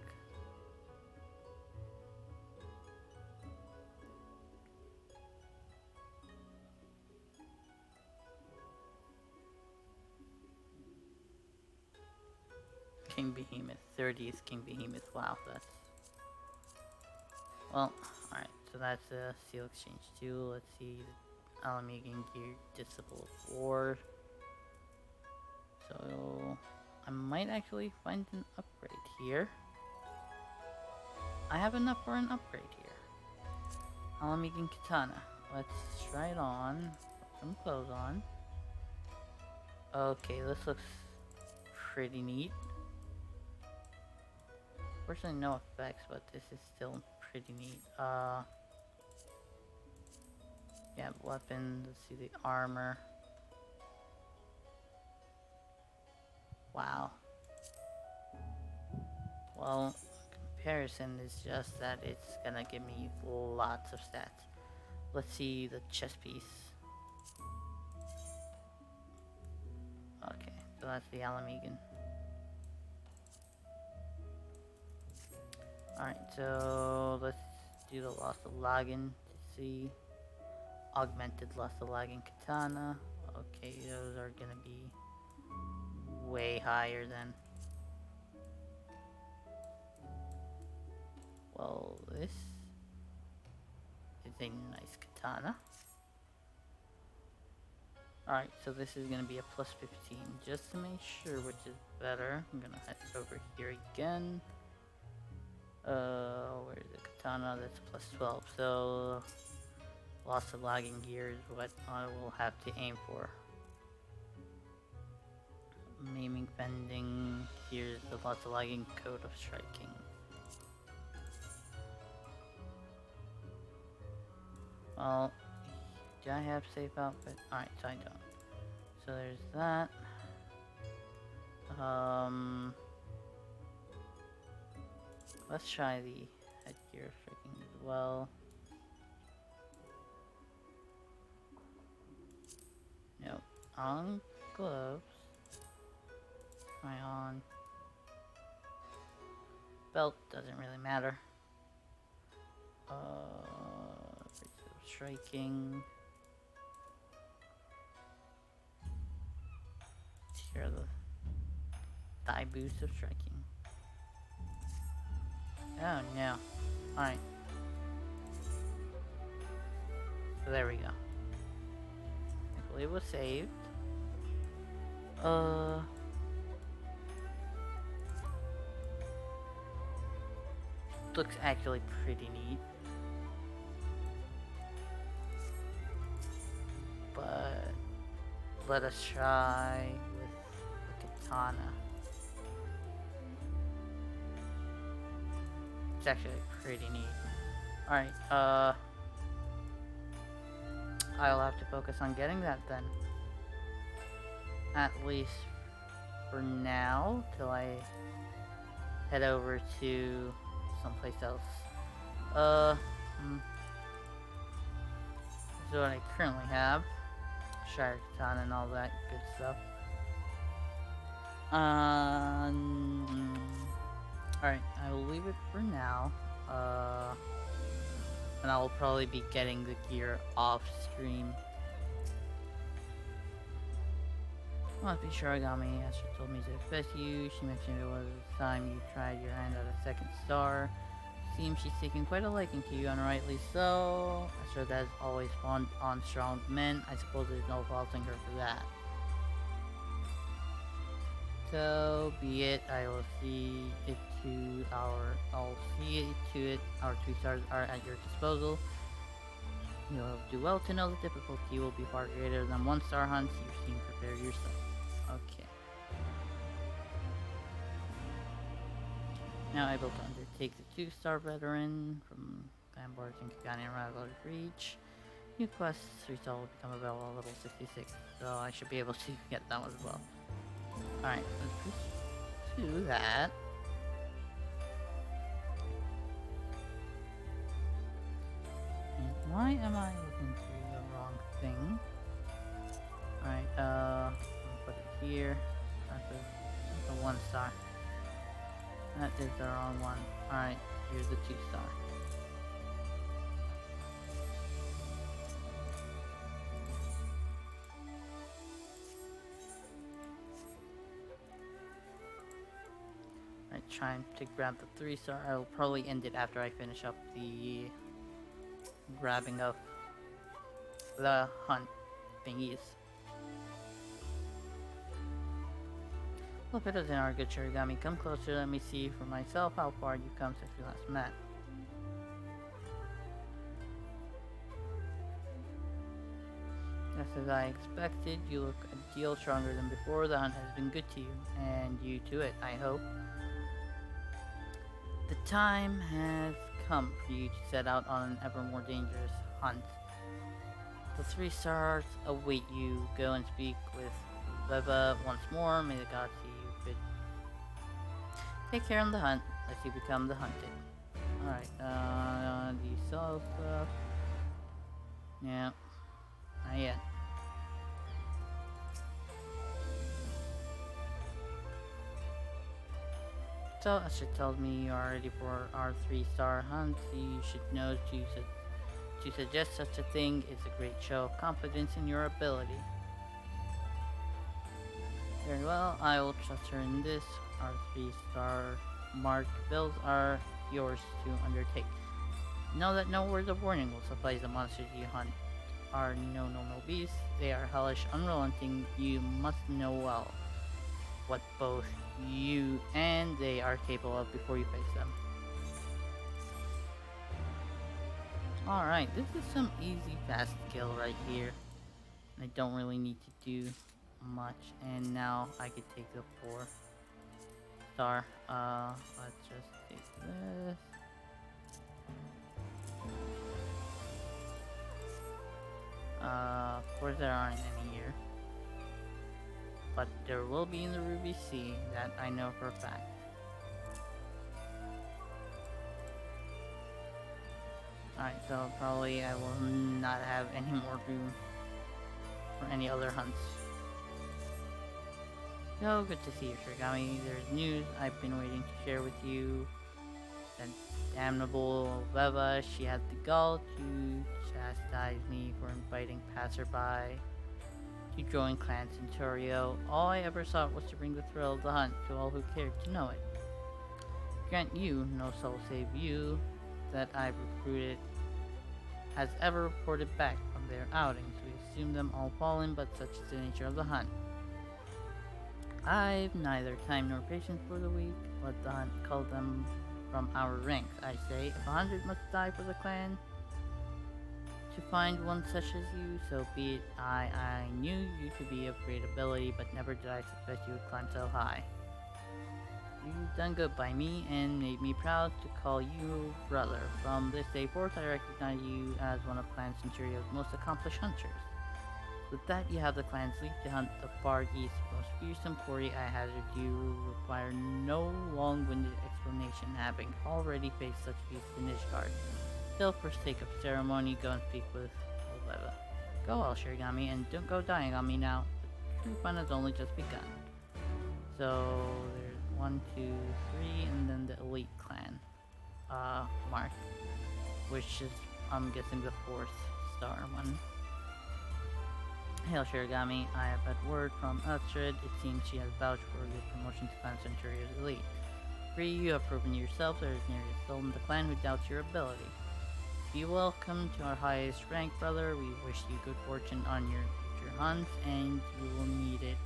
King Behemoth. 30 is King Behemoth. Wow, that's... Well, alright, so that's a seal exchange too. Let's see, Alamegan gear, Disciple of War. So, I might actually find an upgrade here. I have enough for an upgrade here. Alamegan Katana. Let's try it on. Put some clothes on. Okay, this looks pretty neat. Unfortunately, no effects, but this is still pretty neat. Yeah, weapon. Let's see the armor. Wow. Well, comparison is just that it's gonna give me lots of stats. Let's see the chest piece. Okay, so that's the Alamegan. Alright, so let's do the Lost of Lagin to see. Augmented Lost of Lagin Katana. Okay, those are gonna be way higher than... Well, this is a nice katana. Alright, so this is gonna be a plus 15. Just to make sure which is better, I'm gonna head over here again. Where's the katana? That's plus 12. So, Loss of Lagging Gear is what I will have to aim for. Maiming, Bending. Here's the Loss of Lagging Code of Striking. Well, do I have safe outfit? Alright, so I don't. so there's that. Let's try the headgear striking as well. Nope. On gloves. Try on. Belt doesn't really matter. Striking. Here are the thigh boost of striking. Oh no. Alright. So there we go. I believe it was saved. Looks actually pretty neat. But let us try with the katana. It's actually pretty neat. Alright, I'll have to focus on getting that then. At least for now, till I head over to someplace else. This is what I currently have. Shire Katana and all that good stuff. Alright, I will leave it for now. And I will probably be getting the gear off stream. Must be Shiragami. Esther told me to expect you. She mentioned it was the time you tried your hand at a second star. Seems she's taken quite a liking to you, and rightly so. Esther has always fawned on strong men. I suppose there's no faulting her for that. So be it. I'll see it to it. Our 3 stars are at your disposal. You'll do well to know the difficulty will be far greater than 1-star hunts. You seem prepared yourself. Okay. Now able to undertake the 2-star veteran from Glambor's and Kagani Rattler's Reach. New quest 3-star will become available at level 66, so I should be able to get that one as well. Alright, let's do that. And why am I looking through the wrong thing? Alright, I'll put it here. That's a 1-star. That is the wrong one. Alright, here's the 2-star. Alright, trying to grab the 3-star. I'll probably end it after I finish up the grabbing of the hunt thingies. Look, it doesn't are good, Shiragami. Come closer, let me see for myself how far you've come since we last met. Just as I expected, you look a deal stronger than before. The hunt has been good to you, and you to it, I hope. The time has come for you to set out on an ever more dangerous hunt. The 3 stars await you. Go and speak with Leva once more. May the gods see you good. Take care on the hunt, lest you become the hunted. Alright, do you sell stuff? Yeah, not yet. So, Esther tells me you are ready for our 3-star hunt. You should know to suggest such a thing is a great show of confidence in your ability. Very well, I will trust her in this. Our 3-star marked bills are yours to undertake. Know that no words of warning will suffice. The monsters you hunt are no normal beasts. They are hellish, unrelenting. You must know well what both you and they are capable of before you face them. Alright, this is some easy fast kill right here. I don't really need to do much, and now I could take the 4-star. Let's just take this. Of course there aren't any here. but there will be in the Ruby Sea, that I know for a fact. Alright, so probably I will not have any more room for any other hunts. So, good to see you, Shirigami. There's news I've been waiting to share with you. That damnable Veva, she had the gall to chastise me for inviting passerby to join Clan Centurio. All I ever sought was to bring the thrill of the hunt to all who cared to know it. Grant you, no soul save you, that I've recruited has ever reported back from their outings. We assume them all fallen, but such is the nature of the hunt. I've neither time nor patience for the weak. Let the hunt cull them from our ranks. I say, if 100 must die for the clan to find one such as you, so be it. I knew you to be of great ability, but never did I suspect you would climb so high. You've done good by me and made me proud to call you brother. From this day forth, I recognize you as one of Clan Centurio's most accomplished hunters. With that, you have the clan's leap to hunt the far east most fearsome quarry. I hazard you require no long-winded explanation, having already faced such beasts in Ishgard. Still, for sake of ceremony, go and speak with Oleva. Go well, Shirigami, and don't go dying on me now. The true fun has only just begun. So, there's 1, 2, 3, and then the elite clan mark, which is, I'm guessing, the 4th star one. Hail Shirigami, I have had word from Uhtred. It seems she has vouched for your promotion to Clan Centurio's elite. Free, you have proven yourself there is nearly a soul in the clan who doubts your ability. Be welcome to our highest rank, brother. We wish you good fortune on your future hunts, and you will need it.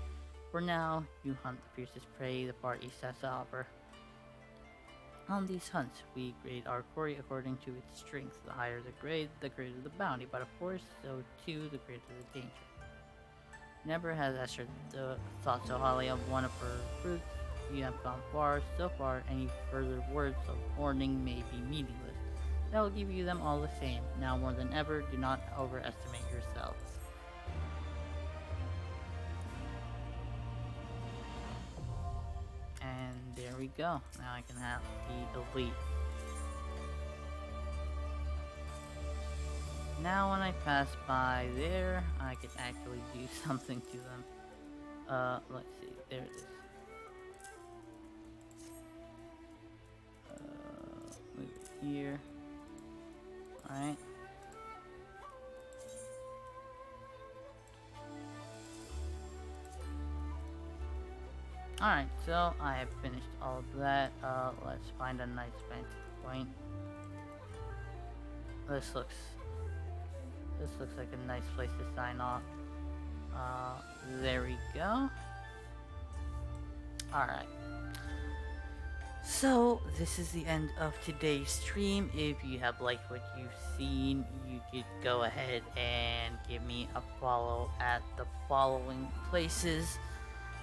For now, you hunt the fiercest prey the Far East has to offer. On these hunts, we grade our quarry according to its strength. The higher the grade, the greater the bounty, but of course, so too, the greater the danger. Never has Esther thought so highly of one of her fruits. You have gone far, so far, any further words of warning may be meaningless. I will give you them all the same. Now more than ever, do not overestimate yourselves. And there we go. Now I can have the elite. Now when I pass by there, I can actually do something to them. Let's see. There it is. Move it here. Alright. Alright, so I have finished all of that. Let's find a nice vantage point. This looks like a nice place to sign off. There we go. Alright. So, this is the end of today's stream. If you have liked what you've seen, you could go ahead and give me a follow at the following places.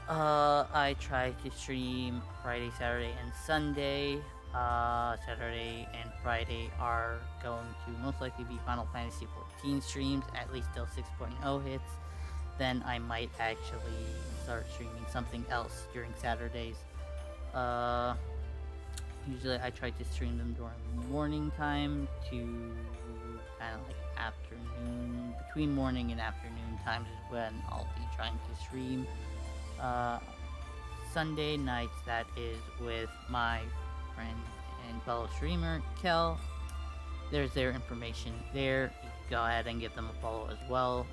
I try to stream Friday, Saturday, and Sunday. Saturday and Friday are going to most likely be Final Fantasy XIV streams, at least till 6.0 hits. Then I might actually start streaming something else during Saturdays. Usually I try to stream them during morning time to kind of like afternoon, between morning and afternoon times is when I'll be trying to stream. Sunday nights, that is with my friend and fellow streamer, Kel. There's their information there. You can go ahead and give them a follow as well.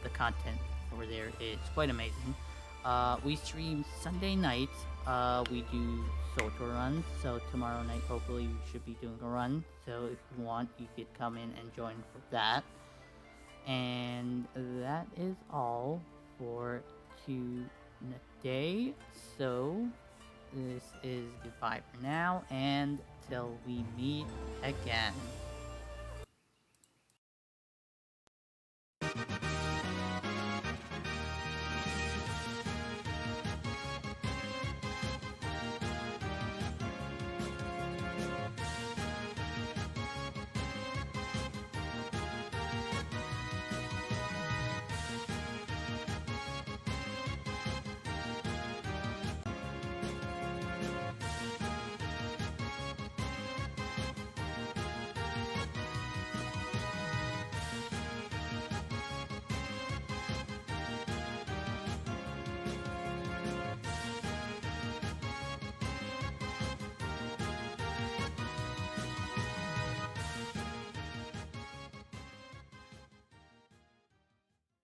The content over there is quite amazing. We stream Sunday nights. We do Soul runs, so tomorrow night hopefully we should be doing a run. So if you want, you could come in and join for that. And that is all for today. So this is goodbye for now, and till we meet again.